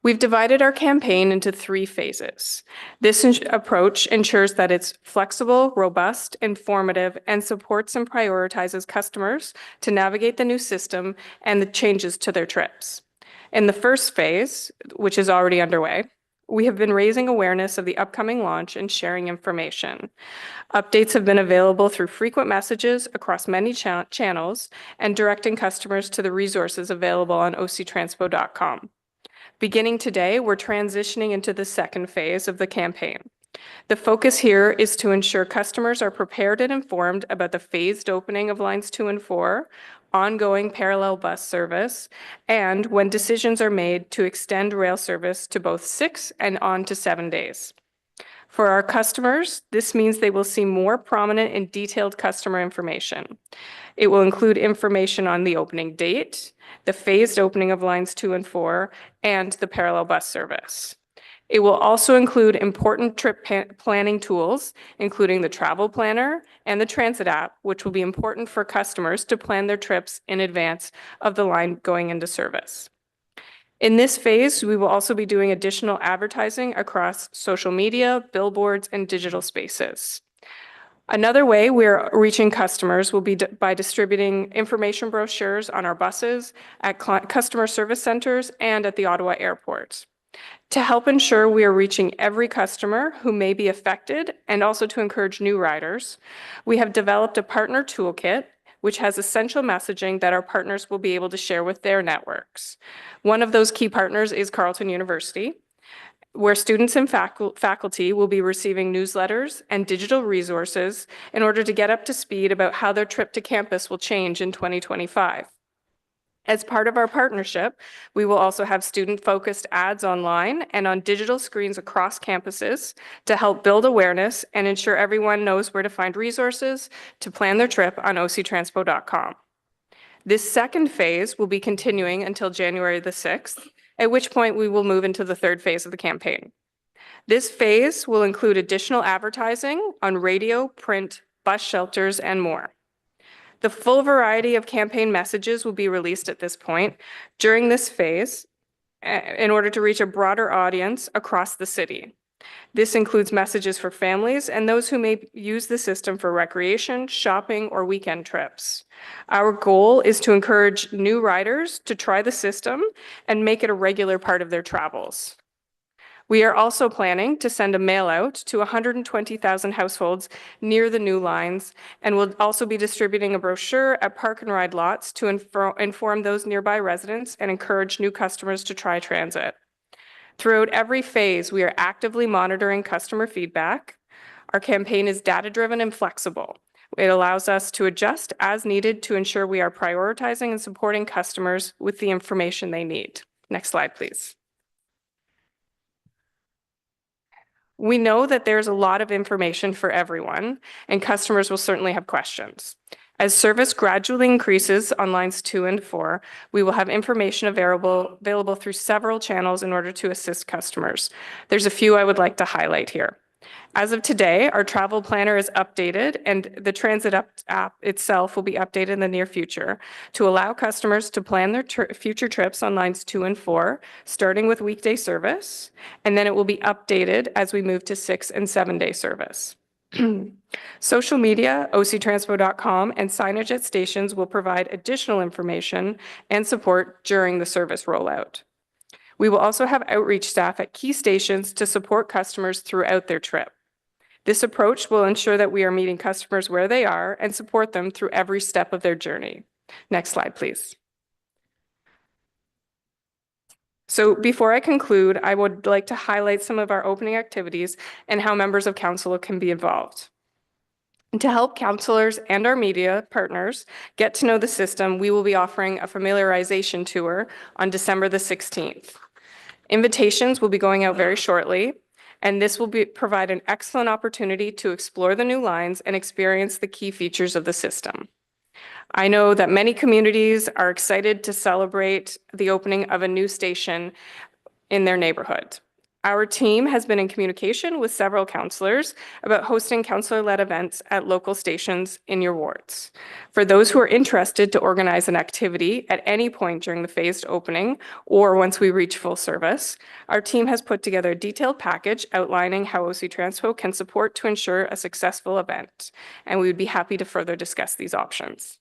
We've divided our campaign into 3 phases. This approach ensures that it's flexible, robust, informative, and supports and prioritizes customers to navigate the new system and the changes to their trips. In the first phase, which is already underway, we have been raising awareness of the upcoming launch and sharing information. Updates have been available through frequent messages across many channels and directing customers to the resources available on octranspo.com. Beginning today, we're transitioning into the second phase of the campaign. The focus here is to ensure customers are prepared and informed about the phased opening of lines 2 and 4, ongoing parallel bus service, and when decisions are made to extend rail service to both 6 and on to 7 days. For our customers, this means they will see more prominent and detailed customer information. It will include information on the opening date, the phased opening of lines 2 and 4, and the parallel bus service. It will also include important trip planning tools, including the travel planner and the transit app, which will be important for customers to plan their trips in advance of the line going into service. In this phase, we will also be doing additional advertising across social media, billboards, and digital spaces. Another way we're reaching customers will be by distributing information brochures on our buses, at customer service centers, and at the Ottawa airport. To help ensure we are reaching every customer who may be affected and also to encourage new riders, we have developed a partner toolkit which has essential messaging that our partners will be able to share with their networks. One of those key partners is Carleton University, where students and faculty will be receiving newsletters and digital resources in order to get up to speed about how their trip to campus will change in 2025. As part of our partnership, we will also have student-focused ads online and on digital screens across campuses to help build awareness and ensure everyone knows where to find resources to plan their trip on octranspo.com. This second phase will be continuing until January the 6th, at which point we will move into the third phase of the campaign. This phase will include additional advertising on radio, print, bus shelters, and more. The full variety of campaign messages will be released at this point during this phase in order to reach a broader audience across the city. This includes messages for families and those who may use the system for recreation, shopping, or weekend trips. Our goal is to encourage new riders to try the system and make it a regular part of their travels. We are also planning to send a mail out to 120,000 households near the new lines, and will also be distributing a brochure at park and ride lots to inform those nearby residents and encourage new customers to try transit. Throughout every phase, we are actively monitoring customer feedback. Our campaign is data-driven and flexible. It allows us to adjust as needed to ensure we are prioritizing and supporting customers with the information they need. Next slide, please. We know that there's a lot of information for everyone, and customers will certainly have questions. As service gradually increases on lines 2 and 4, we will have information available through several channels in order to assist customers. There's a few I would like to highlight here. As of today, our travel planner is updated, and the transit app itself will be updated in the near future to allow customers to plan their future trips on lines 2 and 4, starting with weekday service, and then it will be updated as we move to 6 and 7-day service. Social media, octranspo.com, and signage at stations will provide additional information and support during the service rollout. We will also have outreach staff at key stations to support customers throughout their trip. This approach will ensure that we are meeting customers where they are and support them through every step of their journey. Next slide, please. So before I conclude, I would like to highlight some of our opening activities and how members of council can be involved. And to help councillors and our media partners get to know the system, we will be offering a familiarization tour on December the 16th. Invitations will be going out very shortly, and this will provide an excellent opportunity to explore the new lines and experience the key features of the system. I know that many communities are excited to celebrate the opening of a new station in their neighborhood. Our team has been in communication with several councillors about hosting councillor-led events at local stations in your wards. For those who are interested to organize an activity at any point during the phased opening or once we reach full service, our team has put together a detailed package outlining how OC Transpo can support to ensure a successful event, and we would be happy to further discuss these options.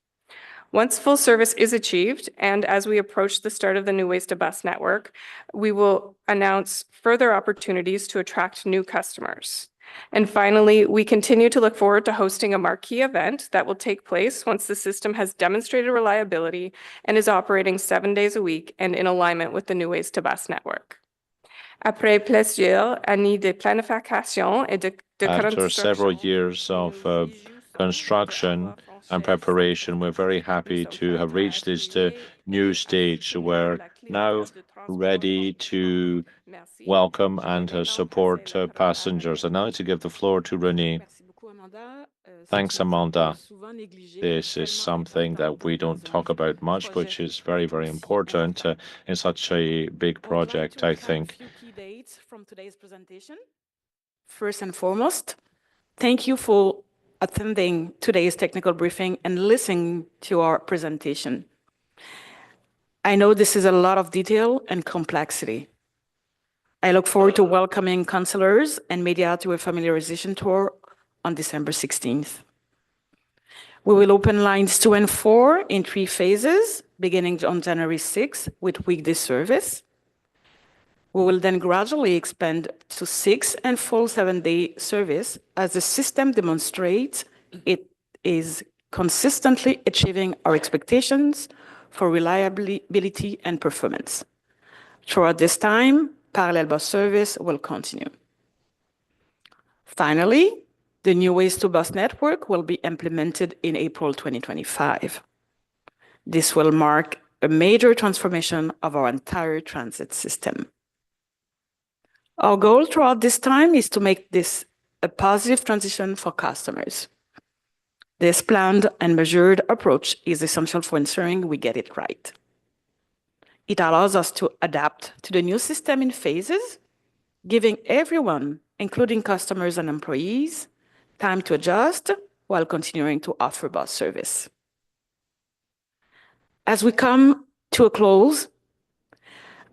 Once full service is achieved, and as we approach the start of the New Ways to Bus network, we will announce further opportunities to attract new customers. And finally, we continue to look forward to hosting a marquee event that will take place once the system has demonstrated reliability and is operating 7 days a week and in alignment with the New Ways to Bus network. Après plusieurs années de planification et de After several years of construction and preparation. We're very happy to have reached this new stage. We're now ready to welcome and support passengers. And now to give the floor to Renee. Thanks, Amanda. This is something that we don't talk about much, which is very, very important in such a big project, I think. Key dates from today's presentation. First and foremost, thank you for attending today's technical briefing and listening to our presentation. I know this is a lot of detail and complexity. I look forward to welcoming councillors and media to a familiarization tour on December 16th. We will open lines 2 and 4 in 3 phases, beginning on January 6th with weekday service. We will then gradually expand to 6 and full 7-day service as the system demonstrates it is consistently achieving our expectations for reliability and performance. Throughout this time, parallel bus service will continue. Finally, the new ways-to-bus network will be implemented in April 2025. This will mark a major transformation of our entire transit system. Our goal throughout this time is to make this a positive transition for customers. This planned and measured approach is essential for ensuring we get it right. It allows us to adapt to the new system in phases, giving everyone, including customers and employees, time to adjust while continuing to offer bus service. As we come to a close,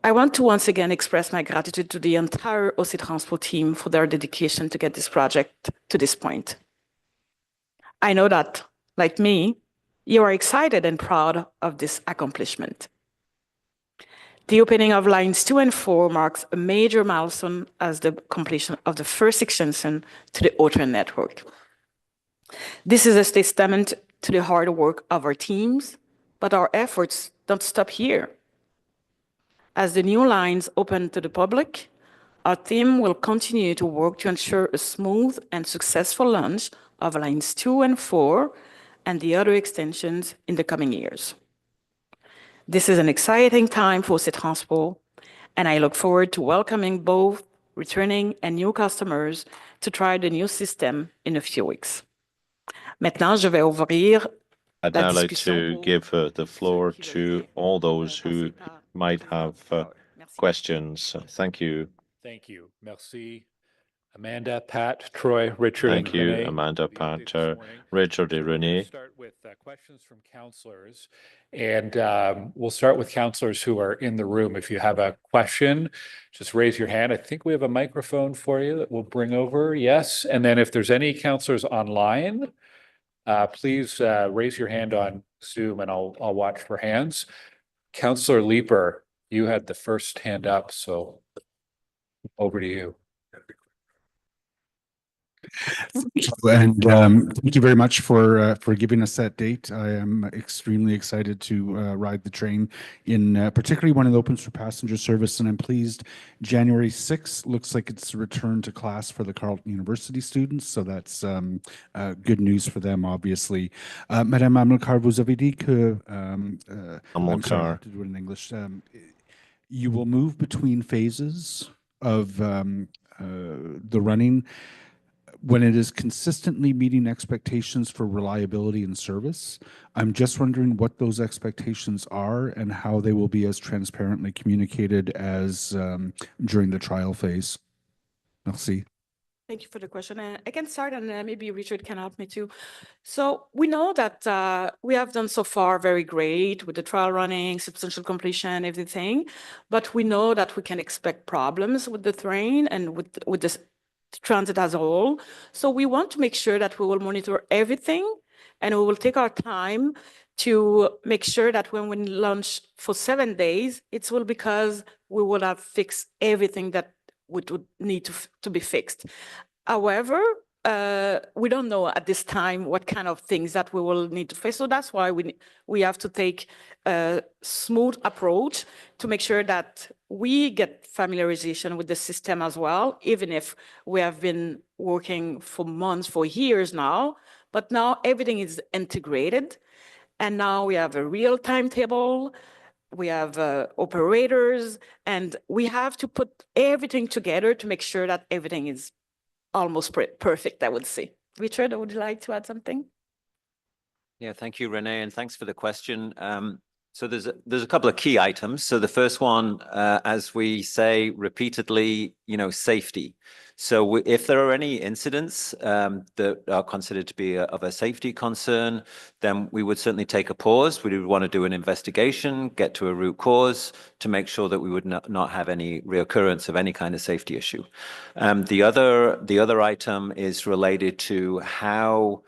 I want to once again express my gratitude to the entire OC Transport team for their dedication to get this project to this point. I know that, like me, you are excited and proud of this accomplishment. The opening of lines 2 and 4 marks a major milestone as the completion of the first extension to the O-Train network. This is a testament to the hard work of our teams, but our efforts don't stop here. As the new lines open to the public, our team will continue to work to ensure a smooth and successful launch of lines 2 and 4 and the other extensions in the coming years. This is an exciting time for OC Transport, and I look forward to welcoming both returning and new customers to try the new system in a few weeks. Maintenant, je vais ouvrir I'd now like to give the floor to all those who might have questions. Thank you. Thank you. Merci. Amanda, Pat, Troy, Richard, Thank and you, Renee. Amanda, Pat, Richard, and We'll Renee. start with questions from councillors, and we'll start with councillors who are in the room. If you have a question, just raise your hand. I think we have a microphone for you that we'll bring over. Yes, and then if there's any councillors online, please raise your hand on Zoom, and I'll watch for hands. Councillor Leeper, you had the first hand up, so over to you. And thank you very much for giving us that date. I am extremely excited to ride the train, in particularly when it opens for passenger service. And I'm pleased January 6th looks like it's a return to class for the Carleton University students. So that's good news for them, obviously. Madame Amilcar, vous avez dit que I'm sorry to do it in English. You will move between phases of the running when it is consistently meeting expectations for reliability and service. I'm just wondering what those expectations are and how they will be as transparently communicated as during the trial phase. Merci. Thank you for the question. I can start, and maybe Richard can help me too. So we know that we have done so far very great with the trial running, substantial completion, everything, but we know that we can expect problems with the train and with the transit as a whole. So we want to make sure that we will monitor everything, and we will take our time to make sure that when we launch for 7 days, it's will because we will have fixed everything that would need to be fixed. However, we don't know at this time what kind of things that we will need to face. So that's why we have to take a smooth approach to make sure that we get familiarization with the system as well, even if we have been working for months, for years now. But now everything is integrated. And now we have a real timetable, we have operators, and we have to put everything together to make sure that everything is almost perfect, I would say. Richard, would you like to add something? Yeah, thank you, Renee, and thanks for the question. So there's a couple of key items. So the first one, as we say repeatedly, safety. So if there are any incidents that are considered to be of a safety concern, then we would certainly take a pause. We would want to do an investigation, get to a root cause to make sure that we would not have any reoccurrence of any kind of safety issue. The other item is related to how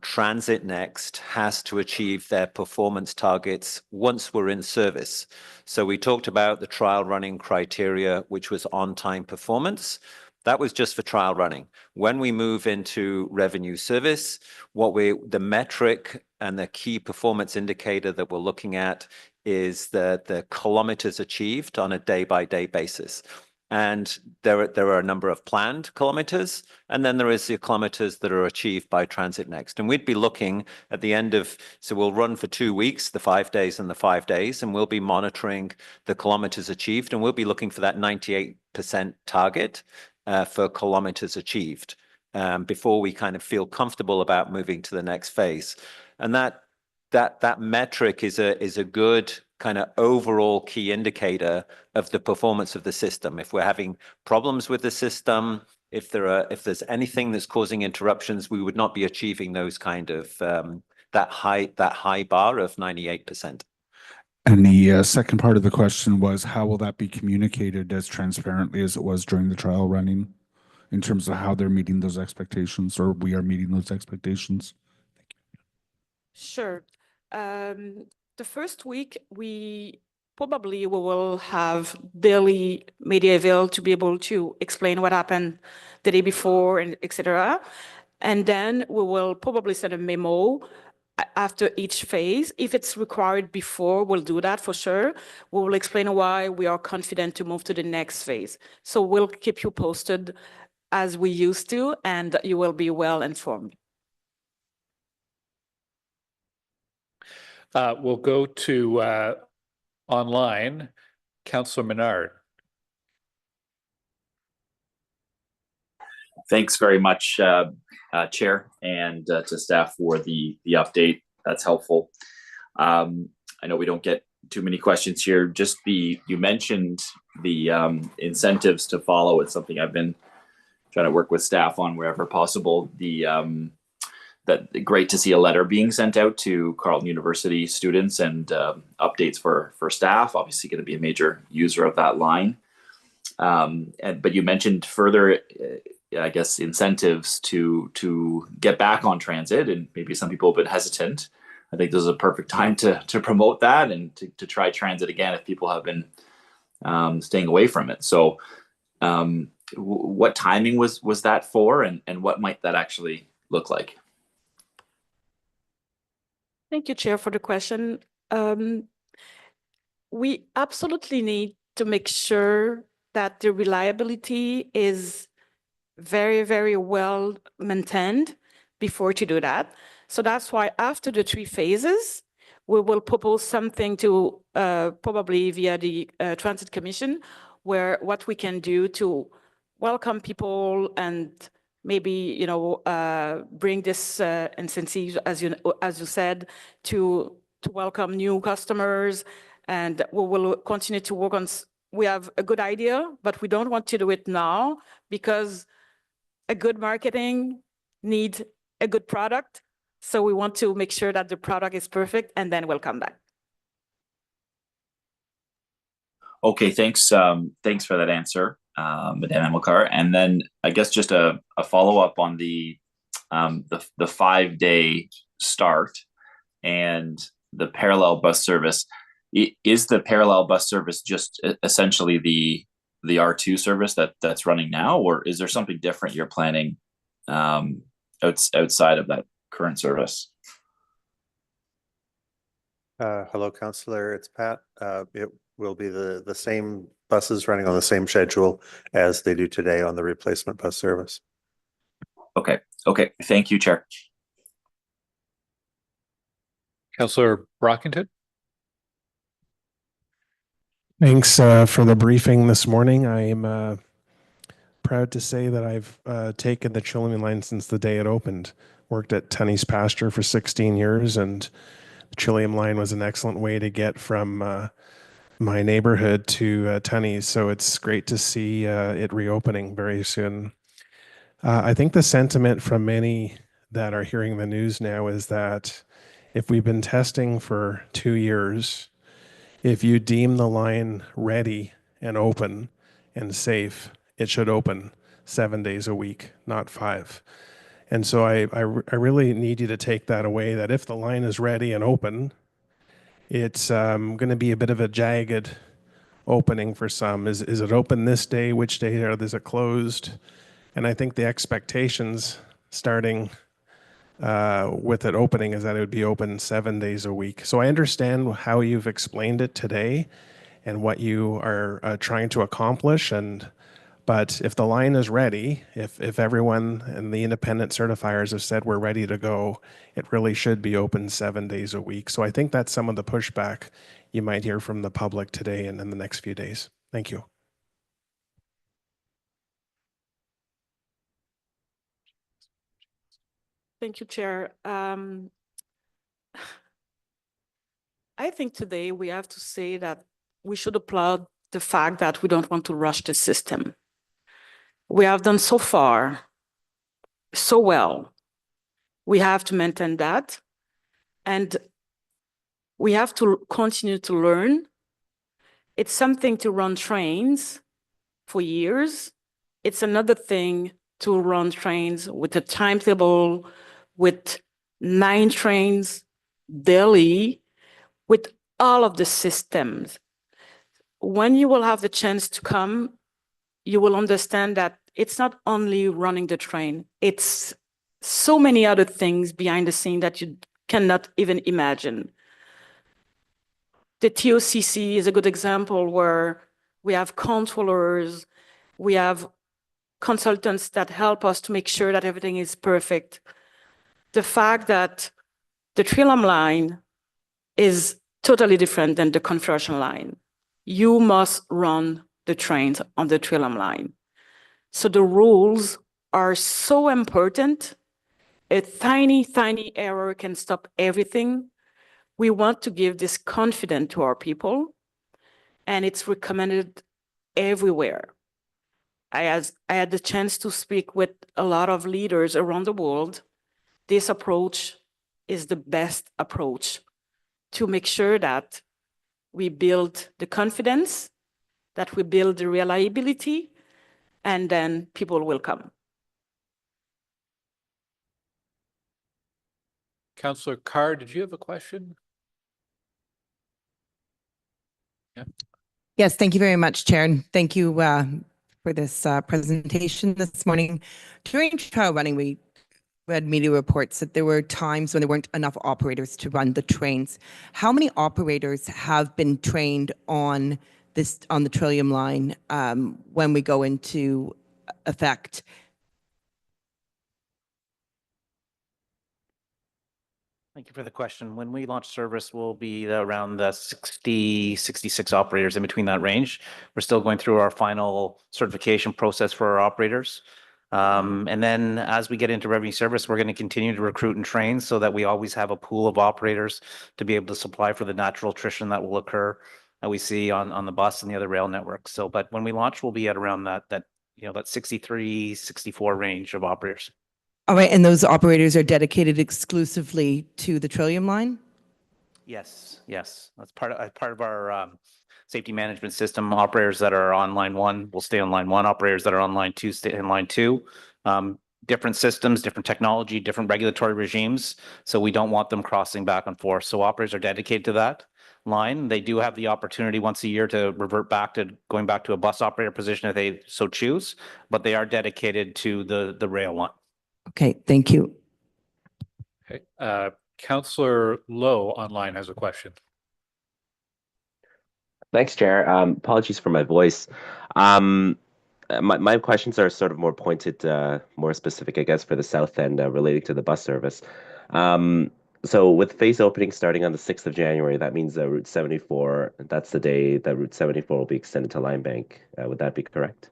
Transit Next has to achieve their performance targets once we're in service. So we talked about the trial running criteria, which was on-time performance. That was just for trial running. When we move into revenue service, the metric and the key performance indicator that we're looking at is the kilometers achieved on a day-by-day basis. And there are a number of planned kilometers, and then there is the kilometers that are achieved by Transit Next. And we'd be looking at the end of, so we'll run for 2 weeks, the 5 days and the 5 days, and we'll be monitoring the kilometers achieved, and we'll be looking for that 98% target for kilometers achieved before we kind of feel comfortable about moving to the next phase. And that metric is a good kind of overall key indicator of the performance of the system. If we're having problems with the system, if there's anything that's causing interruptions, we would not be achieving those kind of that high bar of 98%. And the second part of the question was, how will that be communicated as transparently as it was during the trial running, in terms of how they're meeting those expectations, or we are meeting those expectations? Sure. The first week, we will have daily media available to be able to explain what happened the day before, and etc. And then we will probably send a memo after each phase. If it's required before, we'll do that for sure. We will explain why we are confident to move to the next phase. So we'll keep you posted as we used to, and you will be well informed. We'll go to online. Councillor Menard. Thanks very much, Chair, and to staff for the update. That's helpful. I know we don't get too many questions here. Just you mentioned the incentives to follow. It's something I've been trying to work with staff on wherever possible. That great to see a letter being sent out to Carleton University students and updates for staff. Obviously, going to be a major user of that line. But you mentioned further, I guess, incentives to get back on transit, and maybe some people have been hesitant. I think this is a perfect time to promote that and to try transit again if people have been staying away from it. So, what timing was that for, and what might that actually look like? Thank you, Chair, for the question. We absolutely need to make sure that the reliability is very, very well maintained before to do that. So that's why after the 3 phases, we will propose something to probably via the Transit Commission, where what we can do to welcome people and maybe bring this incentive, as you said, to welcome new customers, and we will continue to work on. We have a good idea, but we don't want to do it now because a good marketing needs a good product. So we want to make sure that the product is perfect, and then we'll come back. Okay, thanks. Thanks for that answer, Madame Amilcar. And then I guess just a follow-up on the 5-day start and the parallel bus service. Is the parallel bus service just essentially the R2 service that's running now, or is there something different you're planning outside of that current service? Hello, Councillor. It's Pat. It will be the same buses running on the same schedule as they do today on the replacement bus service. Okay. Thank you, Chair. Councillor Brockington? Thanks for the briefing this morning. I am proud to say that I've taken the Trillium line since the day it opened. Worked at Tunney's Pasture for 16 years, and the Trillium line was an excellent way to get from my neighborhood to Tunney's. So it's great to see it reopening very soon. I think the sentiment from many that are hearing the news now is that if we've been testing for 2 years, if you deem the line ready and open and safe, it should open 7 days a week, not 5. And so I really need you to take that away, that if the line is ready and open, it's going to be a bit of a jagged opening for some. Is it open this day? Which day is it closed? And I think the expectations starting with it opening is that it would be open 7 days a week. So I understand how you've explained it today and what you are trying to accomplish. But if the line is ready, if everyone and the independent certifiers have said we're ready to go, it really should be open 7 days a week. So I think that's some of the pushback you might hear from the public today and in the next few days. Thank you. Thank you, Chair. I think today we have to say that we should applaud the fact that we don't want to rush the system. We have done so far so well. We have to maintain that, and we have to continue to learn. It's something to run trains for years. It's another thing to run trains with a timetable, with 9 trains daily, with all of the systems. When you will have the chance to come, you will understand that it's not only running the train, it's so many other things behind the scene that you cannot even imagine. The TOCC is a good example where we have controllers, we have consultants that help us to make sure that everything is perfect. The fact that the Trillium line is totally different than the conversion line. You must run the trains on the Trillium line. So the rules are so important. A tiny, tiny error can stop everything. We want to give this confidence to our people, and it's recommended everywhere. I had the chance to speak with a lot of leaders around the world. This approach is the best approach to make sure that we build the confidence, that we build the reliability, and then people will come. Councillor Carr, did you have a question? Yeah. Yes, thank you very much, Chair, and thank you for this presentation this morning. During trial running, we read media reports that there were times when there weren't enough operators to run the trains. How many operators have been trained on the Trillium line when we go into effect? Thank you for the question. When we launch service, we'll be around the 60, 66 operators, in between that range. We're still going through our final certification process for our operators. And then as we get into revenue service, we're going to continue to recruit and train so that we always have a pool of operators to be able to supply for the natural attrition that will occur that we see on the bus and the other rail networks. So, but when we launch, we'll be at around that 63, 64 range of operators. All right, and those operators are dedicated exclusively to the Trillium line? Yes, yes. That's part of our safety management system. Operators that are on line 1 will stay on line 1. Operators that are on line 2 stay in line 2. Different systems, different technology, different regulatory regimes. So we don't want them crossing back and forth. So operators are dedicated to that line. They do have the opportunity once a year to revert back to going back to a bus operator position if they so choose, but they are dedicated to the rail one. Okay, thank you. Okay. Councillor Lowe online has a question. Thanks, Chair. Apologies for my voice. My questions are sort of more pointed, more specific, I guess, for the south end relating to the bus service. So with phase opening starting on the 6th of January, that means that Route 74, that's the day that Route 74 will be extended to Line Bank. Would that be correct?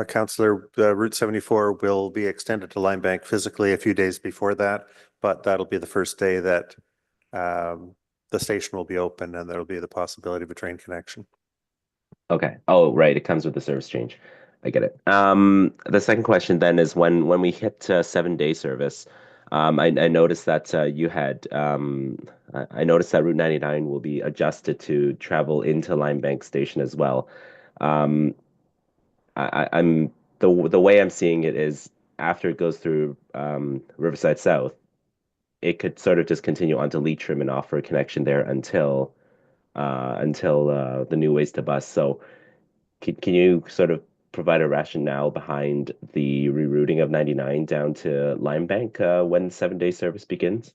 Councillor, Route 74 will be extended to Line Bank physically a few days before that, but that'll be the first day that the station will be open and there'll be the possibility of a train connection. Okay. Oh, right. It comes with the service change. I get it. The second question then is when we hit 7-day service, I noticed that you had I noticed that Route 99 will be adjusted to travel into Line Bank Station as well. I'm the way I'm seeing it is after it goes through Riverside South, it could sort of just continue on to Leitrim and offer a connection there until the new ways to bus. So can you sort of provide a rationale behind the rerouting of 99 down to Lime Bank when 7-day service begins?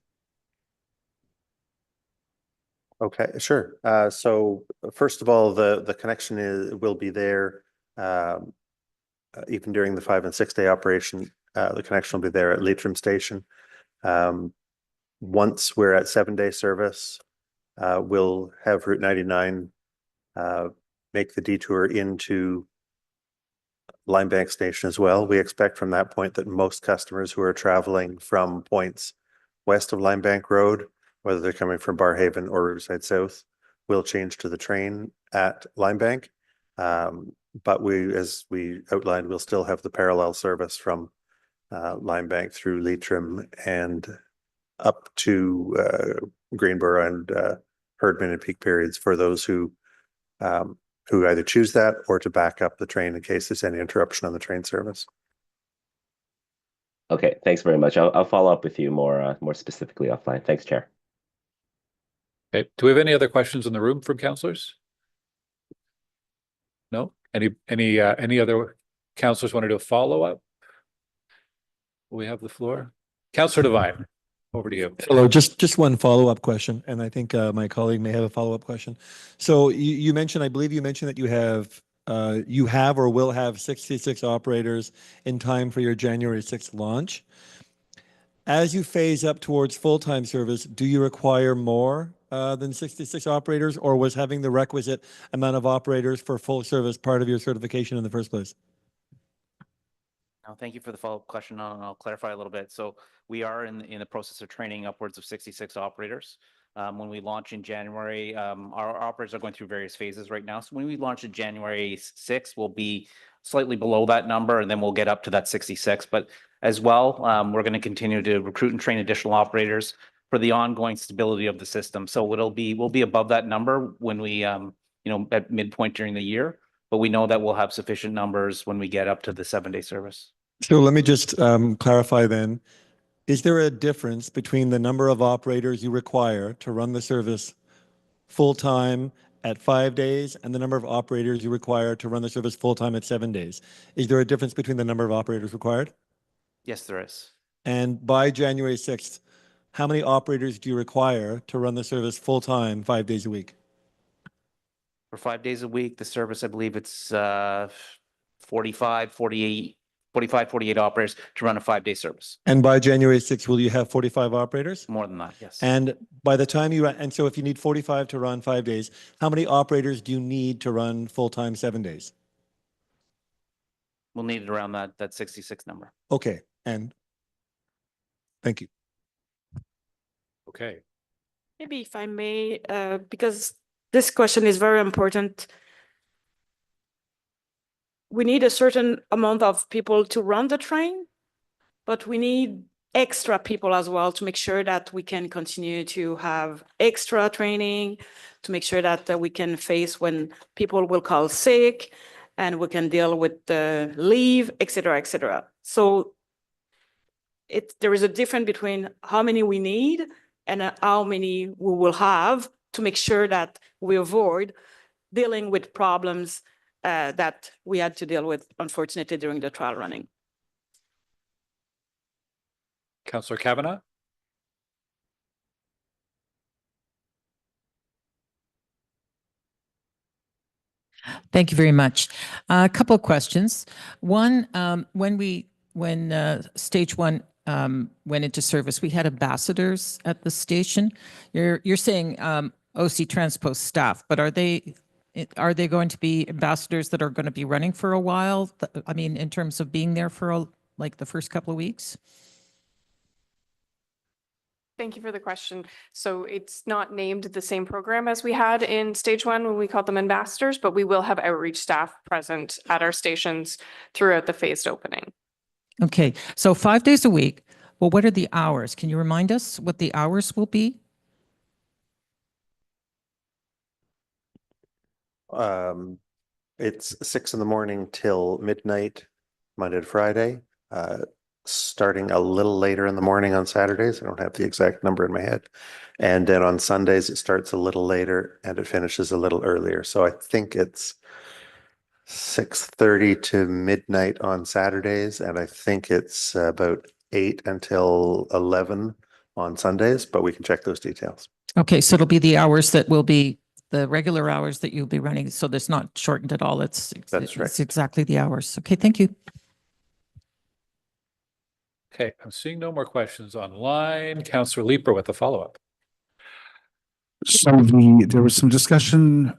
Okay, sure. So first of all, the connection will be there even during the 5- and 6-day operation. The connection will be there at Leitrim Station. Once we're at 7-day service, we'll have Route 99 make the detour into Line Bank Station as well. We expect from that point that most customers who are traveling from points west of Line Bank Road, whether they're coming from Barrhaven or Riverside South, will change to the train at Line Bank. But as we outlined, we'll still have the parallel service from Line Bank through Leitrim and up to Greenboro and Herdman and peak periods for those who either choose that or to back up the train in case there's any interruption on the train service. Okay, thanks very much. I'll follow up with you more specifically offline. Thanks, Chair. Okay. Do we have any other questions in the room from councillors? No? Any other councillors want to do a follow-up? We have the floor. Councillor Devine, over to you. Hello, just one follow-up question, and I think my colleague may have a follow-up question. So you mentioned, I believe you mentioned that you have or will have 66 operators in time for your January 6th launch. As you phase up towards full-time service, do you require more than 66 operators, or was having the requisite amount of operators for full service part of your certification in the first place? No, thank you for the follow-up question. I'll clarify a little bit. So we are in the process of training upwards of 66 operators. When we launch in January, our operators are going through various phases right now. So when we launch in January 6th, we'll be slightly below that number, and then we'll get up to that 66. But as well, we're going to continue to recruit and train additional operators for the ongoing stability of the system. So we'll be above that number when we, at midpoint during the year. But we know that we'll have sufficient numbers when we get up to the 7-day service. So let me just clarify then. Is there a difference between the number of operators you require to run the service full-time at 5 days and the number of operators you require to run the service full-time at 7 days? Is there a difference between the number of operators required? Yes, there is. And by January 6th, how many operators do you require to run the service full-time 5 days a week? For 5 days a week, the service, I believe it's 48 operators to run a 5-day service. And by January 6th, will you have 45 operators? More than that, yes. And by the time and so if you need 45 to run 5 days, how many operators do you need to run full-time 7 days? We'll need it around that 66 number. Okay, and thank you. Okay. Maybe if I may, because this question is very important. We need a certain amount of people to run the train, but we need extra people as well to make sure that we can continue to have extra training, to make sure that we can face when people will call sick and we can deal with the leave, et cetera, et cetera. So there is a difference between how many we need and how many we will have to make sure that we avoid dealing with problems that we had to deal with, unfortunately, during the trial running. Councillor Kavanagh? Thank you very much. A couple of questions. One, when we when stage one went into service, we had ambassadors at the station. You're saying OC Transpost staff, but are they going to be ambassadors that are going to be running for a while? I mean, in terms of being there for like the first couple of weeks? Thank you for the question. So it's not named the same program as we had in stage one when we called them ambassadors, but we will have outreach staff present at our stations throughout the phased opening. Okay, so 5 days a week. Well, what are the hours? Can you remind us what the hours will be? It's 6 in the morning till midnight, Monday to Friday. Starting a little later in the morning on Saturdays. I don't have the exact number in my head. And then on Sundays, it starts a little later and it finishes a little earlier. So I think it's 6:30 to midnight on Saturdays. And I think it's about 8 until 11 on Sundays, but we can check those details. Okay, so it'll be the hours that will be the regular hours that you'll be running. So there's not shortened at all. That's right. It's exactly the hours. Okay, thank you. Okay, I'm seeing no more questions online. Councillor Leeper with a follow-up. So there was some discussion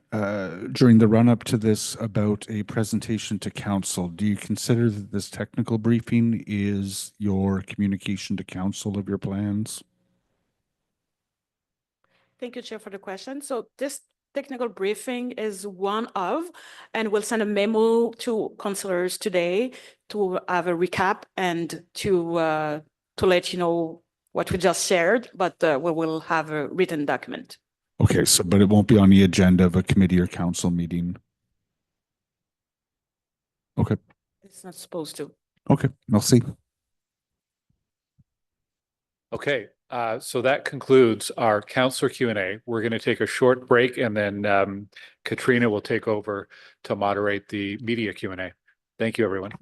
during the run-up to this about a presentation to council. Do you consider that this technical briefing is your communication to council of your plans? Thank you, Chair, for the question. So this technical briefing is one of, and we'll send a memo to councillors today to have a recap and to let you know what we just shared, but we will have a written document. Okay, so but it won't be on the agenda of a committee or council meeting. Okay. It's not supposed to. Okay, merci. Okay, so that concludes our councillor Q&A. We're going to take a short break and then Katrina will take over to moderate the media Q&A. Thank you, everyone.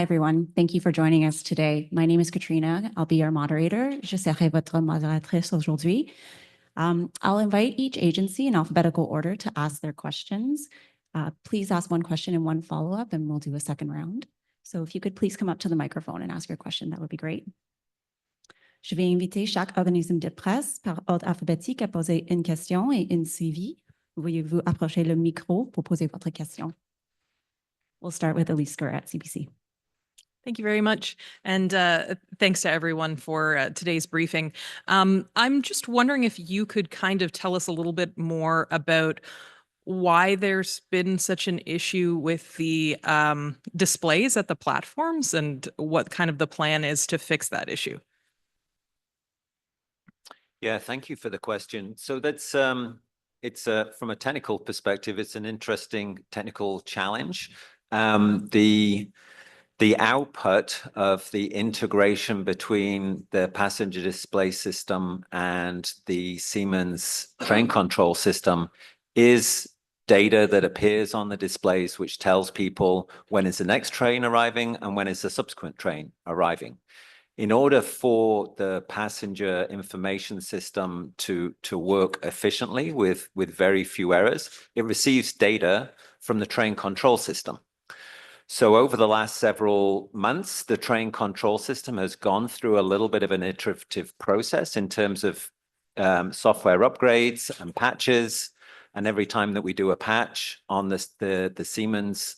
everyone. Thank you for joining us today. My name is Katrina. I'll be your moderator. Je serai votre modératrice aujourd'hui. I'll invite each agency in alphabetical order to ask their questions. Please ask one question and one follow-up, and we'll do a second round. So if you could please come up to the microphone and ask your question, that would be great. Je vais inviter chaque organisme de presse par ordre alphabétique à poser une question et une suivie. Veuillez-vous approcher le micro pour poser votre question? We'll start with Elise Kerr at CBC. Thank you very much. And thanks to everyone for today's briefing. I'm just wondering if you could kind of tell us a little bit more about why there's been such an issue with the displays at the platforms and what kind of the plan is to fix that issue. Yeah, thank you for the question. So that's it's from a technical perspective, it's an interesting technical challenge. The output of the integration between the passenger display system and the Siemens train control system is data that appears on the displays, which tells people when is the next train arriving and when is the subsequent train arriving. In order for the passenger information system to work efficiently with very few errors, it receives data from the train control system. So over the last several months, the train control system has gone through a little bit of an iterative process in terms of software upgrades and patches. And every time that we do a patch on the Siemens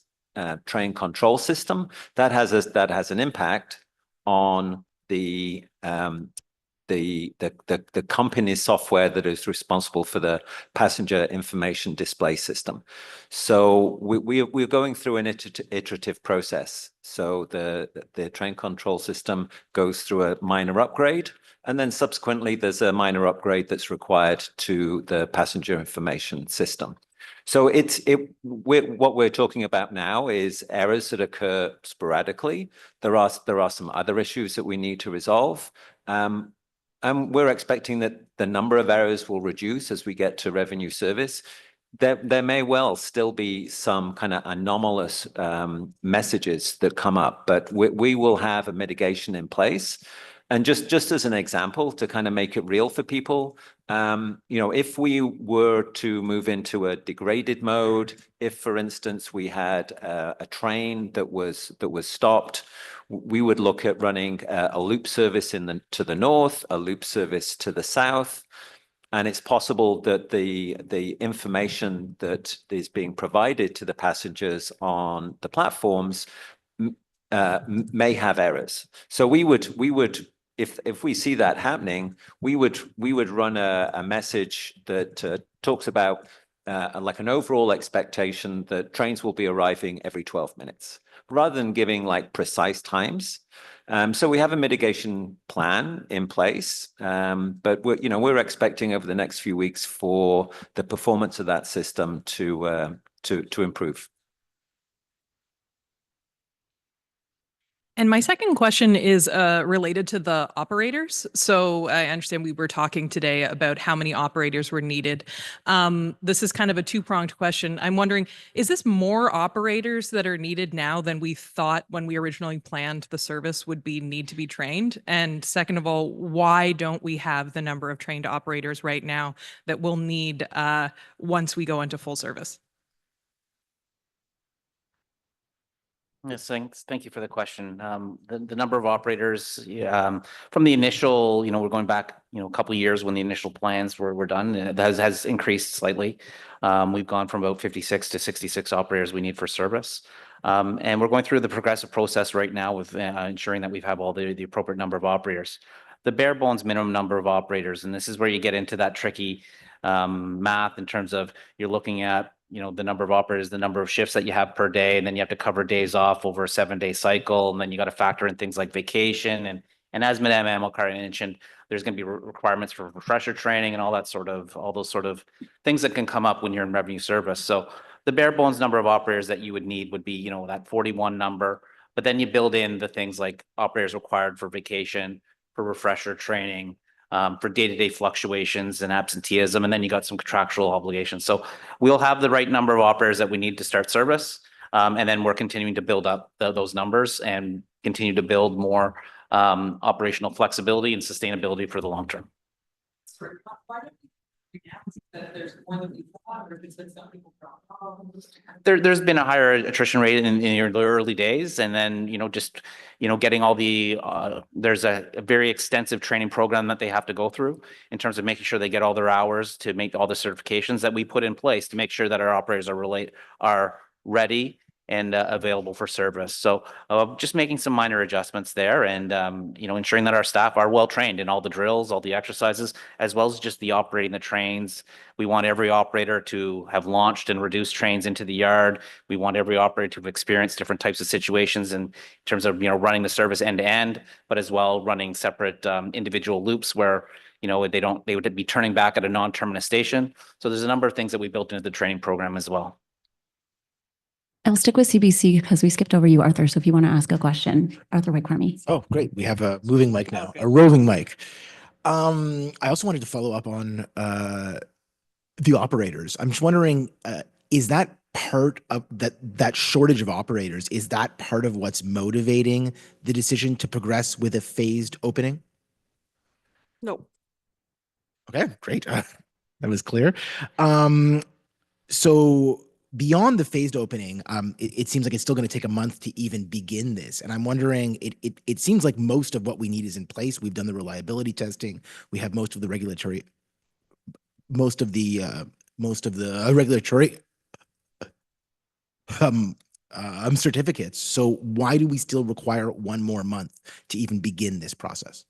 train control system, that has an impact on the company's software that is responsible for the passenger information display system. So we're going through an iterative process. So the train control system goes through a minor upgrade, and then subsequently there's a minor upgrade that's required to the passenger information system. So what we're talking about now is errors that occur sporadically. There are some other issues that we need to resolve. And we're expecting that the number of errors will reduce as we get to revenue service. There may well still be some kind of anomalous messages that come up, but we will have a mitigation in place. And just as an example, to kind of make it real for people, if we were to move into a degraded mode, if, for instance, we had a train that was stopped, we would look at running a loop service to the north, a loop service to the south. And it's possible that the information that is being provided to the passengers on the platforms may have errors. So we would if we see that happening, we would run a message that talks about like an overall expectation that trains will be arriving every 12 minutes, rather than giving like precise times. So we have a mitigation plan in place, but we're expecting over the next few weeks for the performance of that system to improve. And my second question is related to the operators. So I understand we were talking today about how many operators were needed. This is kind of a two-pronged question. I'm wondering, is this more operators that are needed now than we thought when we originally planned the service would need to be trained? And second of all, why don't we have the number of trained operators right now that we'll need once we go into full service? Yes, thanks. Thank you for the question. The number of operators from the initial, we're going back, a couple of years when the initial plans were done, and it has increased slightly. We've gone from about 56 to 66 operators we need for service. And we're going through the progressive process right now with ensuring that we have all the appropriate number of operators. The bare bones minimum number of operators, and this is where you get into that tricky math in terms of you're looking at the number of operators, the number of shifts that you have per day, and then you have to cover days off over a 7-day cycle, and then you got to factor in things like vacation, and as Madame Amilcar mentioned, there's going to be requirements for refresher training and all those sort of things that can come up when you're in revenue service. So the bare bones number of operators that you would need would be that 41 number, but then you build in the things like operators required for vacation, for refresher training, for day-to-day fluctuations and absenteeism, and then you got some contractual obligations. So we'll have the right number of operators that we need to start service. And then we're continuing to build up those numbers and continue to build more operational flexibility and sustainability for the long term. There's been a higher attrition rate in your early days, and then getting all the there's a very extensive training program that they have to go through in terms of making sure they get all their hours to make all the certifications that we put in place to make sure that our operators are ready and available for service. So just making some minor adjustments there, and ensuring that our staff are well trained in all the drills, all the exercises, as well as just the operating the trains. We want every operator to have launched and reduced trains into the yard. We want every operator to have experienced different types of situations in terms of running the service end to end, but as well running separate individual loops where they would be turning back at a non-terminus station. So there's a number of things that we built into the training program as well. I'll stick with CBC because we skipped over you, Arthur. So if you want to ask a question, Arthur White-Crummy. Oh, great. We have a moving mic now, a roving mic. I also wanted to follow up on the operators. I'm just wondering, is that part of that shortage of operators, is that part of what's motivating the decision to progress with a phased opening? No. Okay, great. That was clear. So beyond the phased opening, it seems like it's still going to take a month to even begin this. And I'm wondering, it seems like most of what we need is in place. We've done the reliability testing. We have most of the regulatory certificates. So why do we still require one more month to even begin this process?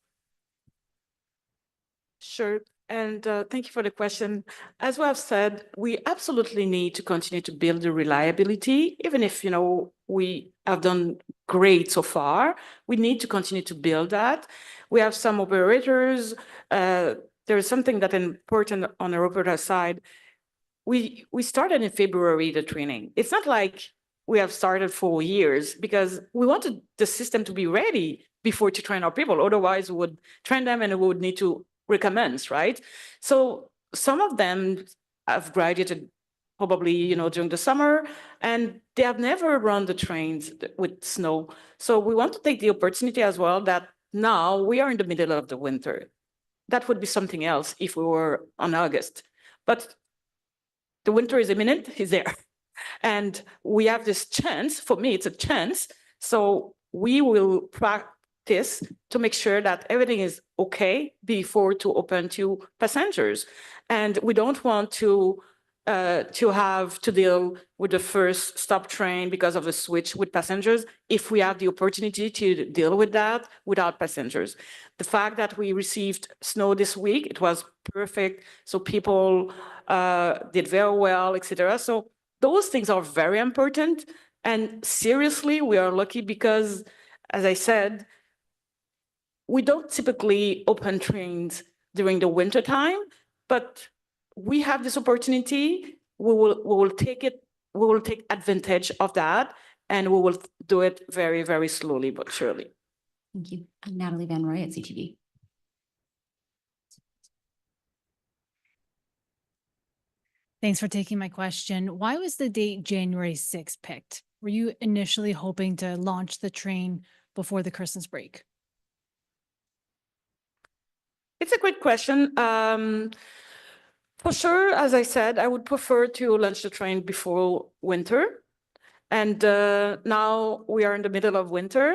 Sure. And thank you for the question. As we have said, we absolutely need to continue to build the reliability, even if, we have done great so far. We need to continue to build that. We have some operators. There is something that is important on the operator side. We started in February, the training. It's not like we have started for years because we wanted the system to be ready before to train our people. Otherwise, we would train them and we would need to recommence, right? So some of them have graduated probably, during the summer, and they have never run the trains with snow. So we want to take the opportunity as well that now we are in the middle of the winter. That would be something else if we were on August. But the winter is imminent, it's there. And we have this chance, for me, it's a chance. So we will practice to make sure that everything is okay before to open to passengers. And we don't want to have to deal with the first stop train because of a switch with passengers if we have the opportunity to deal with that without passengers. The fact that we received snow this week, it was perfect. So people did very well, etc. So those things are very important. And seriously, we are lucky because, as I said, we don't typically open trains during the winter time, but we have this opportunity. We will take it. We will take advantage of that, and we will do it very, very slowly but surely. Thank you. I'm Natalie Van Roy at CTV. Thanks for taking my question. Why was the date January 6th picked? Were you initially hoping to launch the train before the Christmas break? It's a great question. For sure, as I said, I would prefer to launch the train before winter. And now we are in the middle of winter.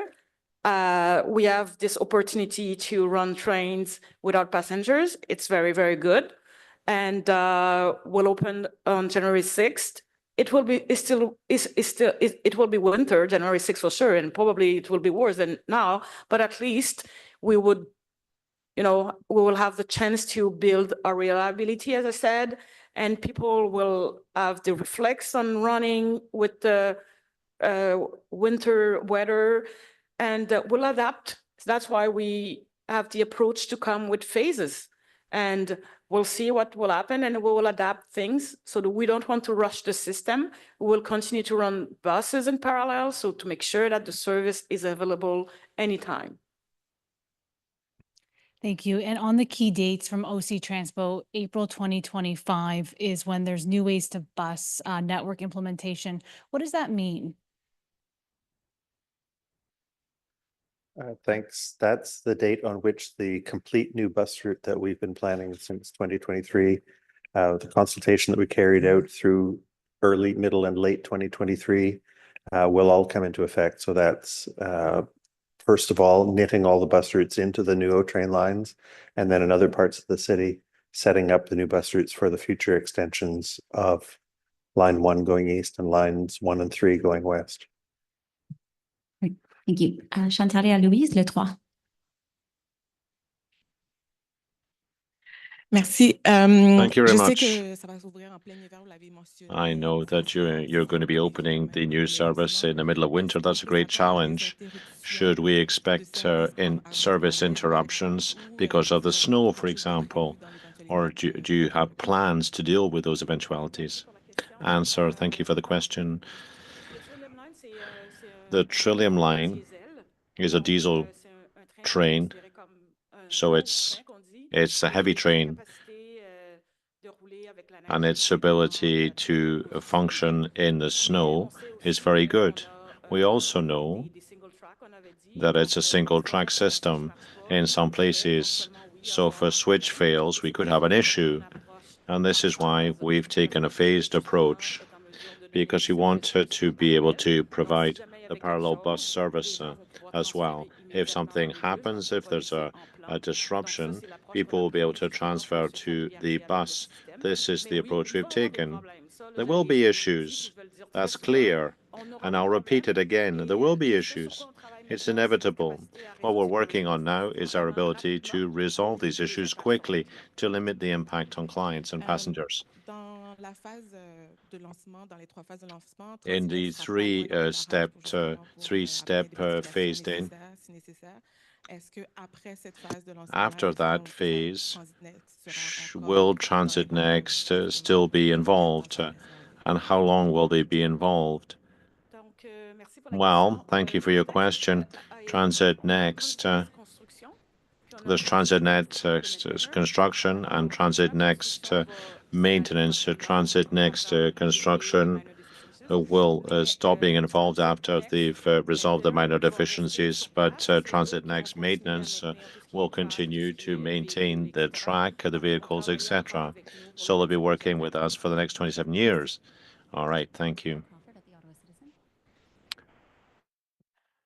We have this opportunity to run trains without passengers. It's very, very good. And we'll open on January 6th. It will be it will be winter, January 6th for sure, and probably it will be worse than now. But at least we would, we will have the chance to build our reliability, as I said, and people will have the reflex on running with the winter weather, and we'll adapt. That's why we have the approach to come with phases, and we'll see what will happen, and we will adapt things so that we don't want to rush the system. We will continue to run buses in parallel, so to make sure that the service is available anytime. Thank you. And on the key dates from OC Transpo, April 2025 is when there's new ways to bus network implementation. What does that mean? Thanks. That's the date on which the complete new bus route that we've been planning since 2023, the consultation that we carried out through early, middle, and late 2023 will all come into effect. So that's first of all, knitting all the bus routes into the new O-train lines, and then in other parts of the city, setting up the new bus routes for the future extensions of line 1 going east and lines 1 and 3 going west. Great. Thank you. Chantalia Louise, le 3. Merci. Thank you very Je sais much. que ça va s'ouvrir en plein hiver, vous l'avez mentionné. I know that you're going to be opening the new service in the middle of winter. That's a great challenge. Should we expect service interruptions because of the snow, for example, or do you have plans to deal with those eventualities? Answer, thank you for the question. The Trillium line is a diesel train, so it's a heavy train, and its ability to function in the snow is very good. We also know that it's a single track system in some places, so if a switch fails, we could have an issue. And this is why we've taken a phased approach, because we wanted to be able to provide the parallel bus service as well. If something happens, if there's a disruption, people will be able to transfer to the bus. This is the approach we've taken. There will be issues. That's clear. And I'll repeat it again. There will be issues. It's inevitable. What we're working on now is our ability to resolve these issues quickly to limit the impact on clients and passengers. In the three-step phased in, after that phase, will Transit Next still be involved? And how long will they be involved? Well, thank you for your question. Transit Next, there's Transit Next construction and Transit Next maintenance. Transit Next construction will stop being involved after they've resolved the minor deficiencies, but Transit Next maintenance will continue to maintain the track, the vehicles, etc. So they'll be working with us for the next 27 years. All right, thank you.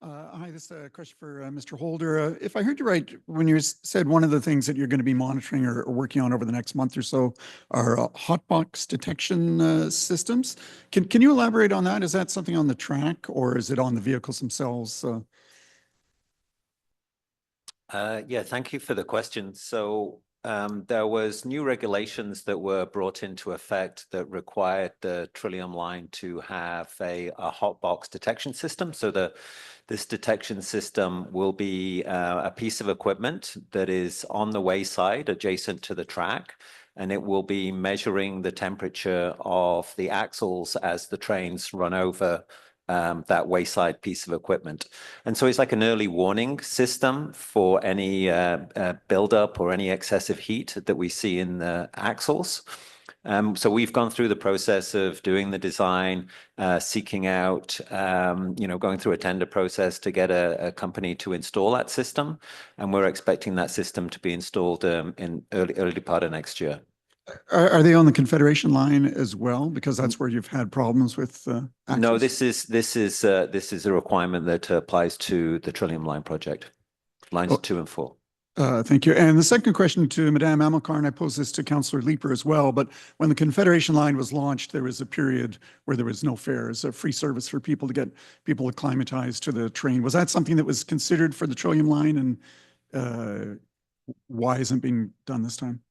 Hi, this is a question for Mr. Holder. If I heard you right, when you said one of the things that you're going to be monitoring or working on over the next month or so are hotbox detection systems. Can you elaborate on that? Is that something on the track or is it on the vehicles themselves? Yeah, thank you for the question. So there was new regulations that were brought into effect that required the Trillium line to have a hotbox detection system. So this detection system will be a piece of equipment that is on the wayside adjacent to the track, and it will be measuring the temperature of the axles as the trains run over that wayside piece of equipment. And so it's like an early warning system for any buildup or any excessive heat that we see in the axles. So we've gone through the process of doing the design, seeking out, going through a tender process to get a company to install that system. And we're expecting that system to be installed in early part of next year. Are they on the Confederation line as well? Because that's where you've had problems with access? No, this is a requirement that applies to the Trillium line project, lines 2 and 4. Thank you. And the second question to Madame Amilcar, and I pose this to Councillor Leeper as well, but when the Confederation line was launched, there was a period where there was no fares, a free service for people to get people acclimatized to the train. Was that something that was considered for the Trillium line, and why isn't it being done this time?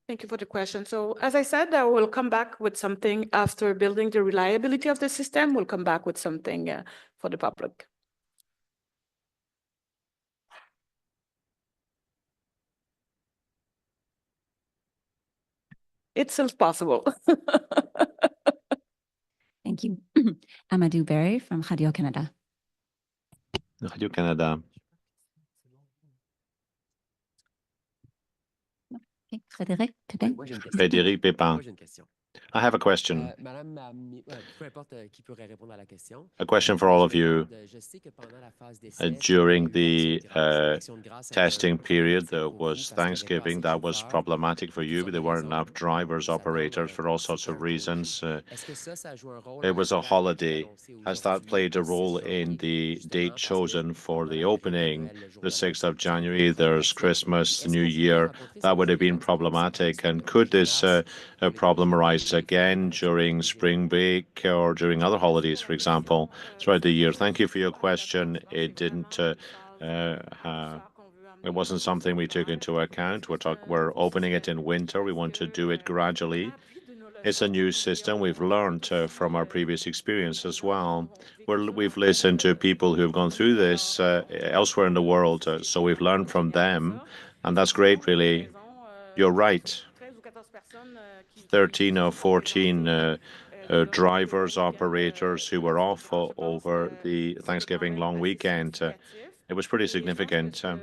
Thank you for the question. So as I said, I will come back with something after building the reliability of the system. We'll come back with something for the public. It's still possible. Thank you. Amadou Berry from Radio Canada. Radio Canada. Okay, Frédéric, Pépin. Frédéric Pépin. I have a question. A question for all of you. During the testing period, there was Thanksgiving. That was problematic for you. There weren't enough drivers, operators for all sorts of reasons. It was a holiday. Has that played a role in the date chosen for the opening, the 6th of January? There's Christmas, New Year. That would have been problematic. And could this problem arise again during spring break or during other holidays, for example, throughout the year? Thank you for your question. It didn't. It wasn't something we took into account. We're opening it in winter. We want to do it gradually. It's a new system. We've learned from our previous experience as well. We've listened to people who've gone through this elsewhere in the world, so we've learned from them, and that's great, really. You're right. 13 or 14 drivers, operators who were off over the Thanksgiving long weekend. It was pretty significant. And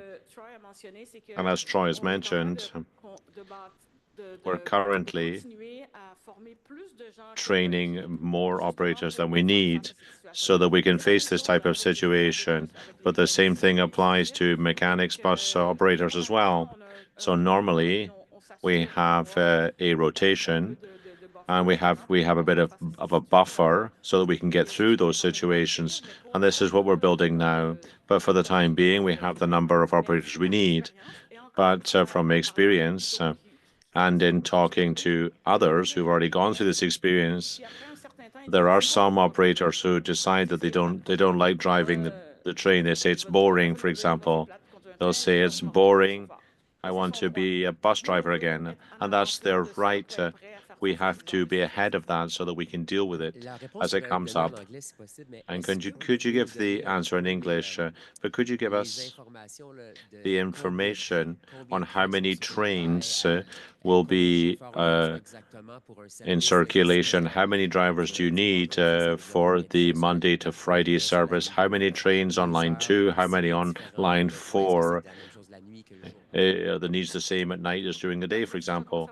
as Troy has mentioned, we're currently training more operators than we need so that we can face this type of situation. But the same thing applies to mechanics, bus operators as well. So normally we have a rotation, and we have a bit of a buffer so that we can get through those situations. And this is what we're building now. But for the time being, we have the number of operators we need. But from experience, and in talking to others who've already gone through this experience, there are some operators who decide that they don't like driving the train. They say it's boring, for example. They'll say it's boring. I want to be a bus driver again. And that's their right. We have to be ahead of that so that we can deal with it as it comes up. And could you give the answer in English, but could you give us the information on how many trains will be in circulation? How many drivers do you need for the Monday to Friday service? How many trains on line 2? How many on line 4? The needs the same at night as during the day, for example.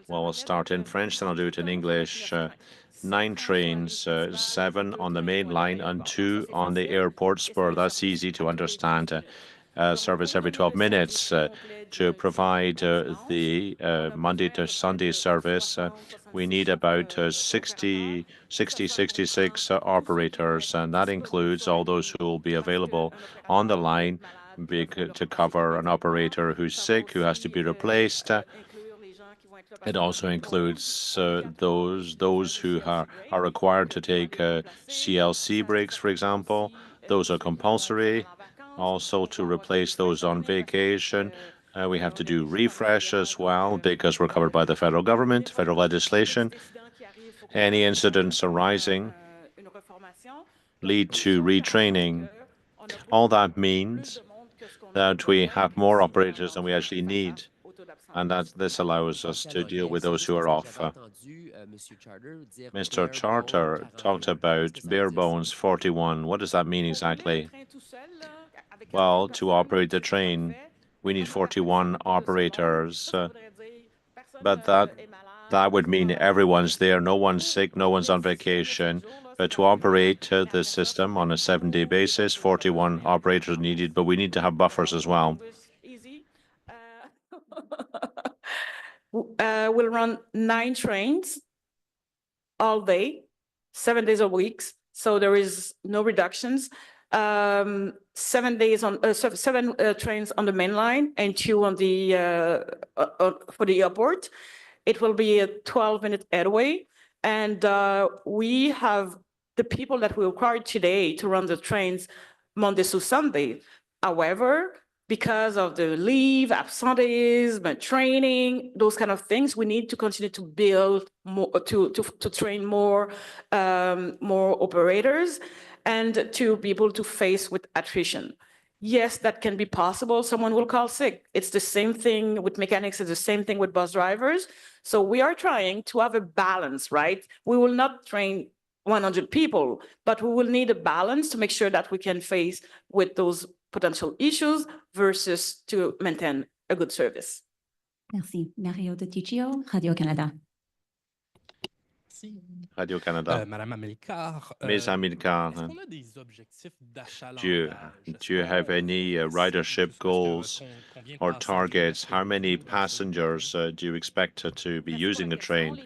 Well, I'll start in French, then I'll do it in English. 9 trains, 7 on the main line and 2 on the airport spur. That's easy to understand. Service every 12 minutes to provide the Monday to Sunday service. We need about 66 operators, and that includes all those who will be available on the line to cover an operator who's sick, who has to be replaced. It also includes those who are required to take CLC breaks, for example. Those are compulsory. Also, to replace those on vacation, we have to do refresh as well because we're covered by the federal government, federal legislation. Any incidents arising lead to retraining. All that means that we have more operators than we actually need. And this allows us to deal with those who are off. Mr. Charter talked about bare bones 41. What does that mean exactly? Well, to operate the train, we need 41 operators. But that would mean everyone's there, no one's sick, no one's on vacation. But to operate the system on a 7-day basis, 41 operators needed, but we need to have buffers as well. We'll run 9 trains all day, 7 days a week. So there is no reductions. 7 trains on the main line and 2 on the for the airport. It will be a 12-minute headway, and we have the people that we require today to run the trains Monday to Sunday. However, because of the leave, absenteeism, training, those kind of things, we need to continue to build more, to train more operators and to be able to face with attrition. Yes, that can be possible. Someone will call sick. It's the same thing with mechanics. It's the same thing with bus drivers. So we are trying to have a balance, right? We will not train 100 people, but we will need a balance to make sure that we can face with those potential issues versus to maintain a good service. Merci. Mario de Ticcio, Radio-Canada. Radio-Canada. Madame Amilcar, Ms. Amilcar, est-ce qu'on a des objectifs d'achat do you have any ridership goals or targets? How many passengers do you expect to be using the train?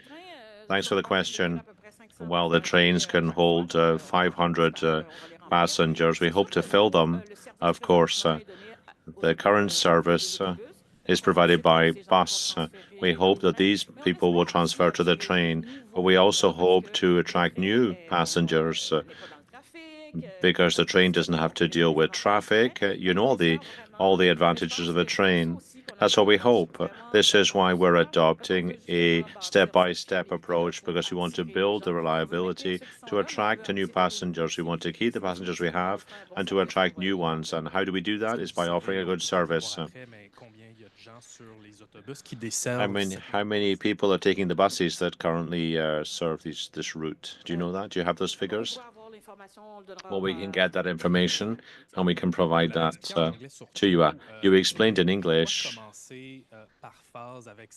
Thanks for the question. Well, the trains can hold 500 passengers. We hope to fill them, of course. The current service is provided by bus. We hope that these people will transfer to the train, but we also hope to attract new passengers because the train doesn't have to deal with traffic. You know all the advantages of a train. That's what we hope. This is why we're adopting a step-by-step approach, because we want to build the reliability to attract new passengers. We want to keep the passengers we have and to attract new ones. And how do we do that? Is by offering a good service. I mean, how many people are taking the buses that currently serve this route? Do you know that? Do you have those figures? Well, we can get that information and we can provide that to you. You explained in English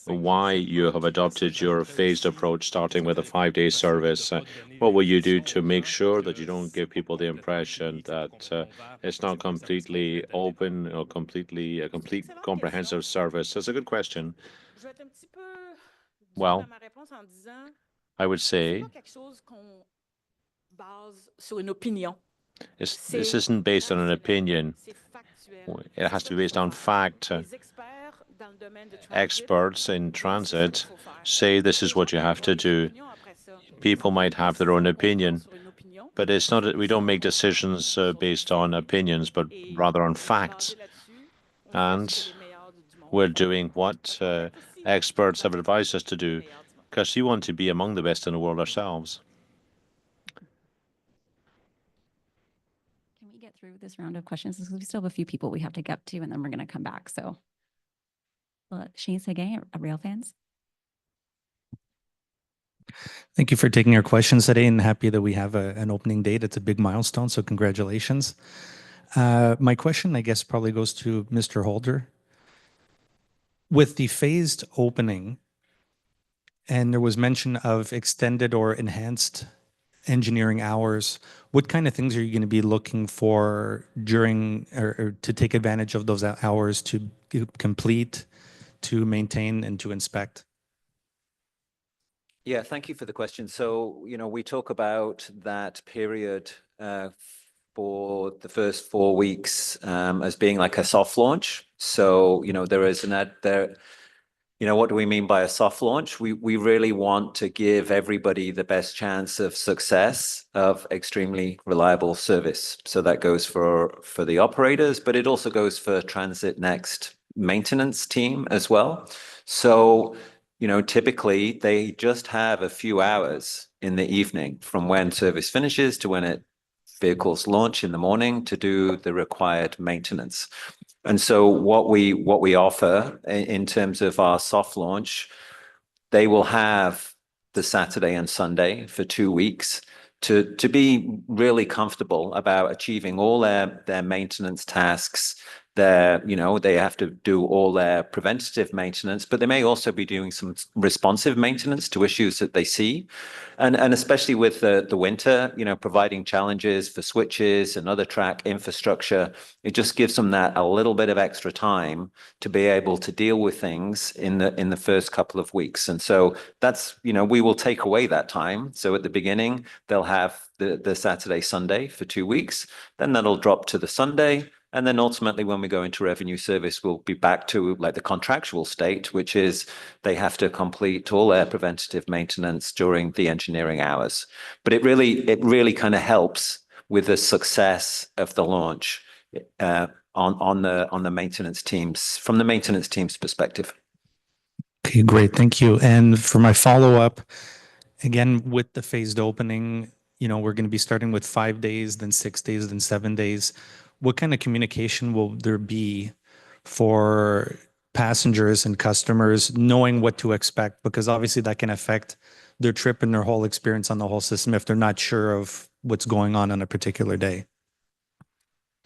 why you have adopted your phased approach, starting with a 5-day service. What will you do to make sure that you don't give people the impression that it's not completely open or completely a complete comprehensive service? That's a good question. Well, I would say this isn't based on an opinion. It has to be based on fact. Experts in transit say this is what you have to do. People might have their own opinion, but it's not. We don't make decisions based on opinions, but rather on facts. And we're doing what experts have advised us to do, because we want to be among the best in the world ourselves. Can we get through this round of questions? Because we still have a few people we have to get to, and then we're going to come back. So, Shane Seguin, Rail Fans. Thank you for taking our questions today, and happy that we have an opening date. It's a big milestone, so congratulations. My question, I guess, probably goes to Mr. Holder. With the phased opening, and there was mention of extended or enhanced engineering hours, what kind of things are you going to be looking for during or to take advantage of those hours to complete, to maintain, and to inspect? Yeah, thank you for the question. So, we talk about that period for the first 4 weeks as being like a soft launch. So, there is what do we mean by a soft launch? We really want to give everybody the best chance of success of extremely reliable service. So that goes for the operators, but it also goes for Transit Next maintenance team as well. So, typically they just have a few hours in the evening from when service finishes to when vehicles launch in the morning to do the required maintenance. And so what we offer in terms of our soft launch, they will have the Saturday and Sunday for 2 weeks to be really comfortable about achieving all their maintenance tasks. They have to do all their preventative maintenance, but they may also be doing some responsive maintenance to issues that they see. And especially with the winter, providing challenges for switches and other track infrastructure, it just gives them that a little bit of extra time to be able to deal with things in the first couple of weeks. And so that's, we will take away that time. So at the beginning, they'll have the Saturday, Sunday for 2 weeks, then that'll drop to the Sunday. And then ultimately, when we go into revenue service, we'll be back to like the contractual state, which is they have to complete all their preventative maintenance during the engineering hours. But it really kind of helps with the success of the launch on the maintenance teams, from the maintenance team's perspective. Okay, great. Thank you. And for my follow-up, again, with the phased opening, we're going to be starting with 5 days, then 6 days, then 7 days. What kind of communication will there be for passengers and customers knowing what to expect? Because obviously that can affect their trip and their whole experience on the whole system if they're not sure of what's going on a particular day.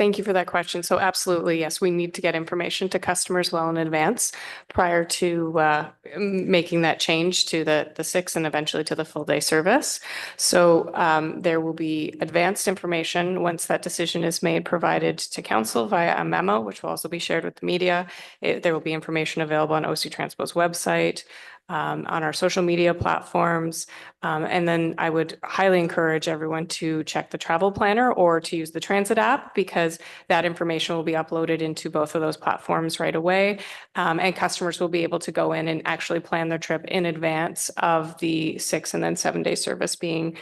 Thank you for that question. So absolutely, yes, we need to get information to customers well in advance prior to making that change to the 6 and eventually to the full day service. So there will be advanced information once that decision is made, provided to council via a memo, which will also be shared with the media. There will be information available on OC Transpo's website, on our social media platforms. And then I would highly encourage everyone to check the travel planner or to use the transit app, because that information will be uploaded into both of those platforms right away. And customers will be able to go in and actually plan their trip in advance of the 6 and then 7 day service being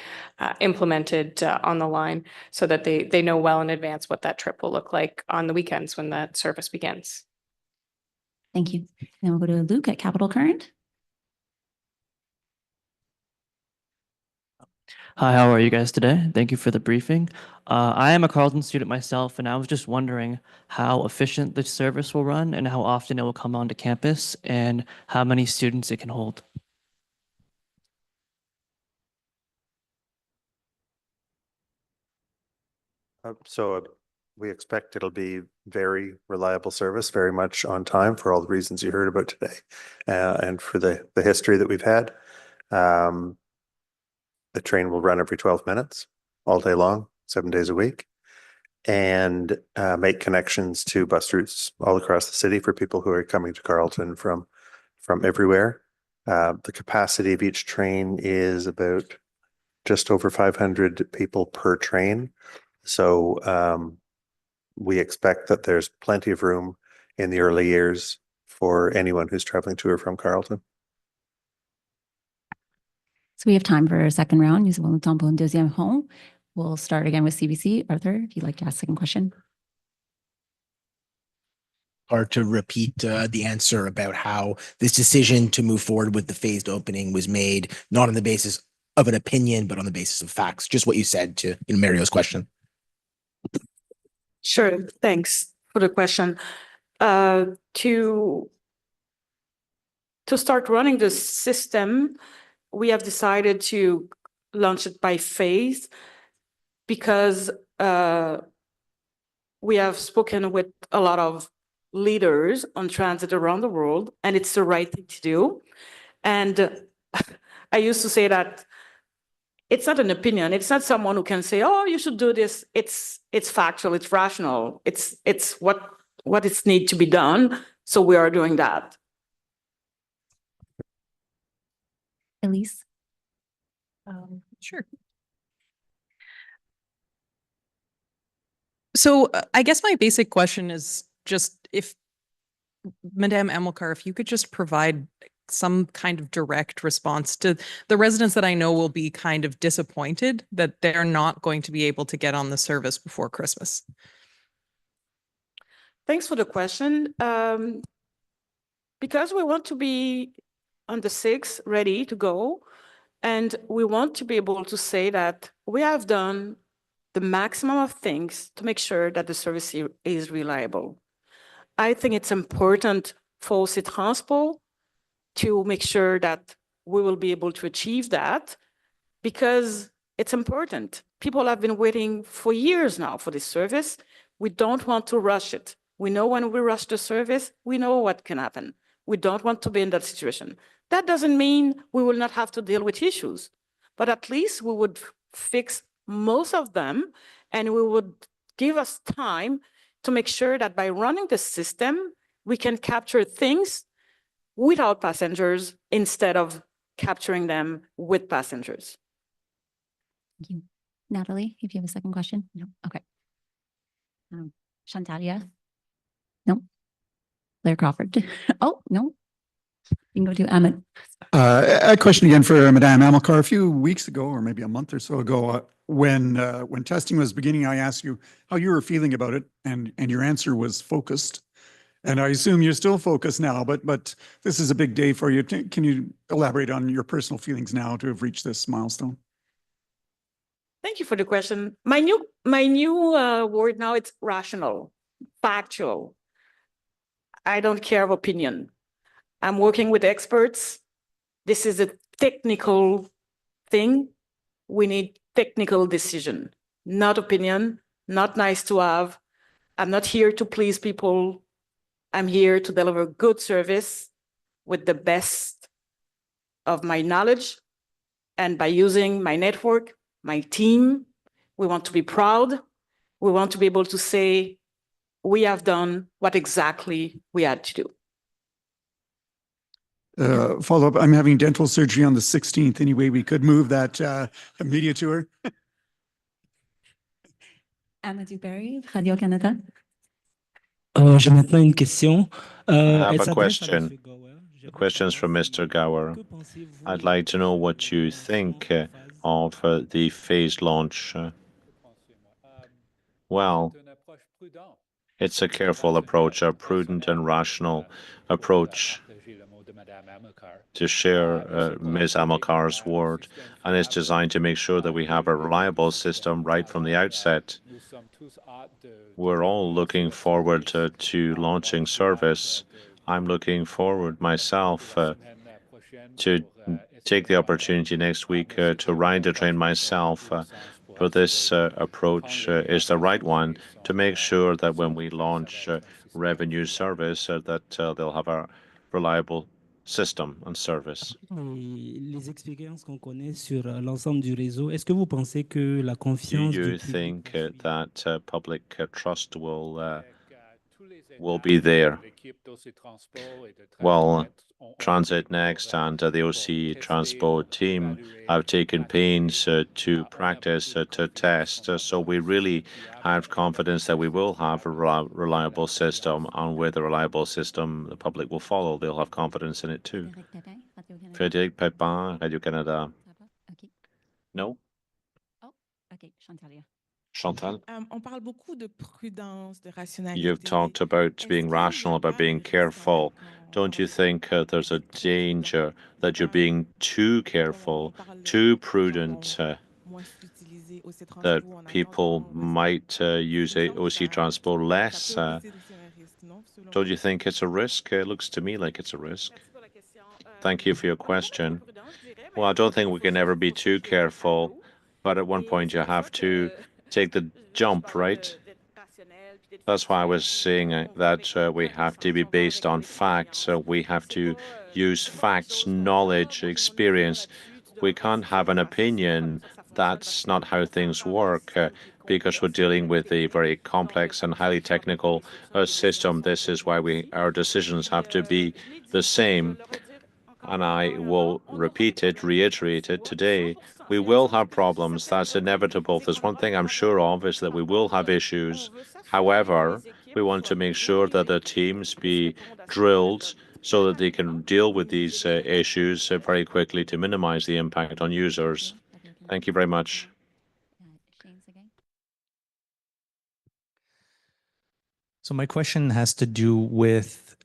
implemented on the line, so that they know well in advance what that trip will look like on the weekends when that service begins. Thank you. Then we'll go to Luke at Capital Current. Hi, how are you guys today? Thank you for the briefing. I am a Carleton student myself, and I was just wondering how efficient the service will run and how often it will come onto campus and how many students it can hold. So we expect it'll be very reliable service, very much on time for all the reasons you heard about today, and for the history that we've had. The train will run every 12 minutes all day long, 7 days a week, and make connections to bus routes all across the city for people who are coming to Carleton from everywhere. The capacity of each train is about just over 500 people per train. So we expect that there's plenty of room in the early years for anyone who's traveling to or from Carleton. So we have time for a second round. Nous avons le temps pour une deuxième round. We'll start again with CBC. Arthur, if you'd like to ask a second question. Hard to repeat the answer about how this decision to move forward with the phased opening was made, not on the basis of an opinion, but on the basis of facts. Just what you said to Mario's question. Sure, thanks for the question. To start running the system, we have decided to launch it by phase because we have spoken with a lot of leaders on transit around the world, and it's the right thing to do. And I used to say that it's not an opinion. It's not someone who can say, "Oh, you should do this." It's factual. It's rational. It's what is need to be done. So we are doing that. Elise? Sure. So I guess my basic question is just if, Madame Amilcar, if you could just provide some kind of direct response to the residents that I know will be kind of disappointed that they're not going to be able to get on the service before Christmas. Thanks for the question. Because we want to be on the 6th ready to go, and we want to be able to say that we have done the maximum of things to make sure that the service is reliable. I think it's important for OC Transpo to make sure that we will be able to achieve that, because it's important. People have been waiting for years now for this service. We don't want to rush it. We know when we rush the service, we know what can happen. We don't want to be in that situation. That doesn't mean we will not have to deal with issues, but at least we would fix most of them, and we would give us time to make sure that by running the system, we can capture things without passengers instead of capturing them with passengers. Thank you. Natalie, if you have a second question? No. Okay. Chantalia? No. Claire Crawford? Oh, no. You can go to Amit. A question again for Madame Amilcar. A few weeks ago, or maybe a month or so ago, when testing was beginning, I asked you how you were feeling about it, and your answer was focused. And I assume you're still focused now, but this is a big day for you. Can you elaborate on your personal feelings now to have reached this milestone? Thank you for the question. My new word now, it's rational, factual. I don't care of opinion. I'm working with experts. This is a technical thing. We need technical decision, not opinion, not nice to have. I'm not here to please people. I'm here to deliver good service with the best of my knowledge. And by using my network, my team, we want to be proud. We want to be able to say, we have done what exactly we had to do. Follow up, I'm having dental surgery on the 16th. Anyway, we could move that media tour. Amadou Barry, Radio-Canada. J'ai maintenant une question. I have Elle a s'adresse à question. Monsieur Gower. The question's from Mr. Gower. I'd like to know what you think of the phased launch. Well, it's a careful approach, a prudent and rational approach to share Ms. Amilcar's word, and it's designed to make sure that we have a reliable system right from the outset. We're all looking forward to launching service. I'm looking forward myself to take the opportunity next week to ride the train myself. But this approach is the right one to make sure that when we launch revenue service, that they'll have a reliable system and service. Les expériences qu'on connaît sur l'ensemble du réseau, est-ce que vous pensez que la Do confiance you du public think that public trust will be there? Well, Transit Next and the OC Transport team have taken pains to practice, to test. So we really have confidence that we will have a reliable system, and with a reliable system, the public will follow. They'll have confidence in it too. Frédéric Pépin, Radio-Canada. Okay. No? Oh, okay, Chantalia. Chantal? On parle beaucoup de prudence, de rationalité. You've talked about being rational, about being careful. Don't you think there's a danger that you're being too careful, too prudent, that people might use OC Transport less? Don't you think it's a risk? It looks to me like it's a risk. Thank you for your question. Well, I don't think we can ever be too careful, but at one point you have to take the jump, right? That's why I was saying that we have to be based on facts. We have to use facts, knowledge, experience. We can't have an opinion. That's not how things work because we're dealing with a very complex and highly technical system. This is why our decisions have to be the same. And I will repeat it, reiterate it today. We will have problems. That's inevitable. There's one thing I'm sure of is that we will have issues. However, we want to make sure that the teams be drilled so that they can deal with these issues very quickly to minimize the impact on users. Thank you very much. So my question has to do with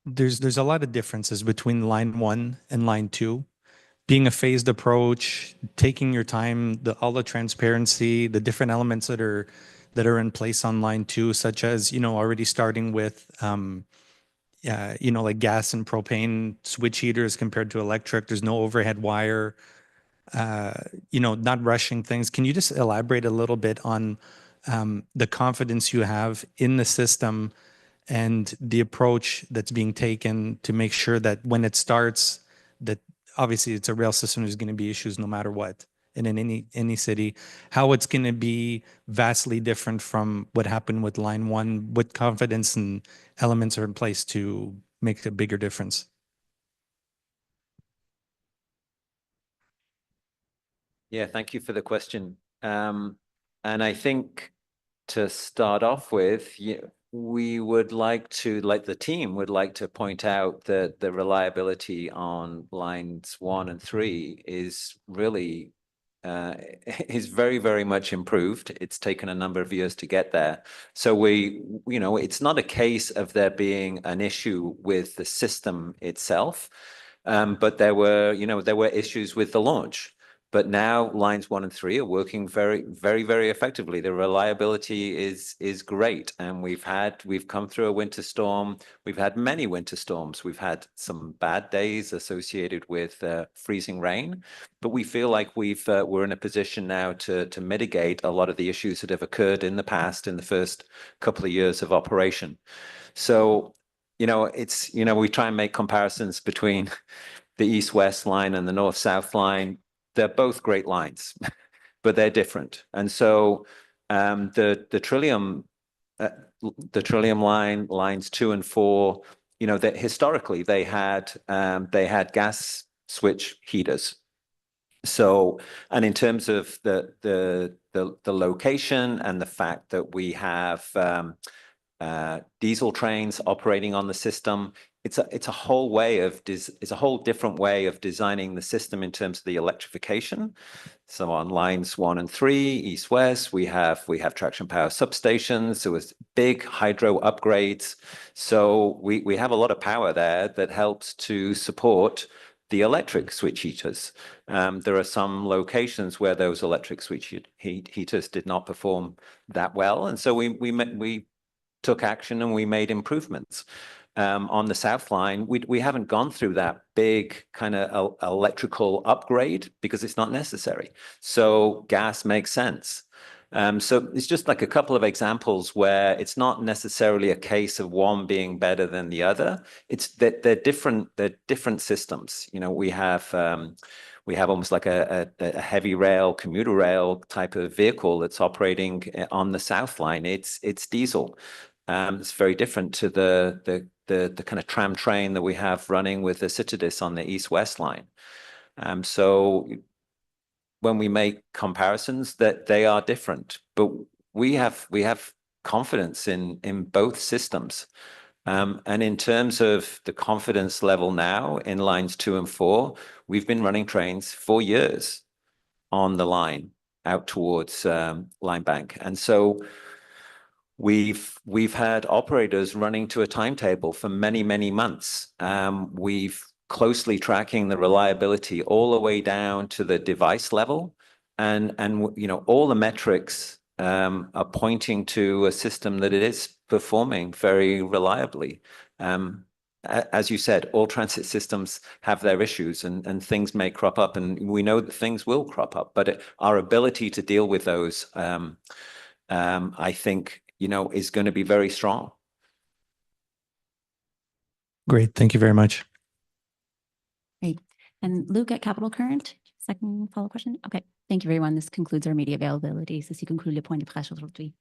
there's a lot of differences between line 1 and line 2. Being a phased approach, taking your time, all the transparency, the different elements that are in place on line 2, such as already starting with like gas and propane switch heaters compared to electric. There's no overhead wire. Not rushing things. Can you just elaborate a little bit on the confidence you have in the system and the approach that's being taken to make sure that when it starts, that obviously it's a rail system, there's going to be issues no matter what, and in any city, how it's going to be vastly different from what happened with line 1, what confidence and elements are in place to make a bigger difference? Yeah, thank you for the question. And I think to start off with, we would like to, like the team would like to point out that the reliability on lines 1 and 3 is really is very, very much improved. It's taken a number of years to get there. So it's not a case of there being an issue with the system itself, but there were issues with the launch. But now lines 1 and 3 are working very, very, very effectively. The reliability is great. And we've come through a winter storm. We've had many winter storms. We've had some bad days associated with freezing rain, but we feel like we're in a position now to mitigate a lot of the issues that have occurred in the past in the first couple of years of operation. So, we try and make comparisons between the east-west line and the north-south line. They're both great lines, but they're different. And so the Trillium line, lines 2 and 4, that historically they had gas switch heaters. So, and in terms of the location and the fact that we have diesel trains operating on the system, it's a whole different way of designing the system in terms of the electrification. So on lines 1 and 3, east-west, we have traction power substations. There was big hydro upgrades. So we have a lot of power there that helps to support the electric switch heaters. There are some locations where those electric switch heaters did not perform that well, and so we took action and we made improvements. On the South Line, we haven't gone through that big kind of electrical upgrade because it's not necessary. So gas makes sense. So it's just like a couple of examples where it's not necessarily a case of one being better than the other. It's that they're different systems. We have almost like a heavy rail, commuter rail type of vehicle that's operating on the South Line. It's diesel. It's very different to the kind of tram train that we have running with the Citadis on the east-west line. So when we make comparisons, that they are different, but we have confidence in both systems. And in terms of the confidence level now in lines 2 and 4, we've been running trains for years on the line out towards Linebank. And so we've had operators running to a timetable for many, many months. We've closely tracking the reliability all the way down to the device level. And all the metrics are pointing to a system that it is performing very reliably. As you said, all transit systems have their issues and things may crop up, and we know that things will crop up, but our ability to deal with those, I think, is going to be very strong. Great. Thank you very much. Great. And Luke at Capital Current, second follow-up question. Okay. Thank you, everyone. This concludes our media availability. Ceci conclut le point de presse aujourd'hui.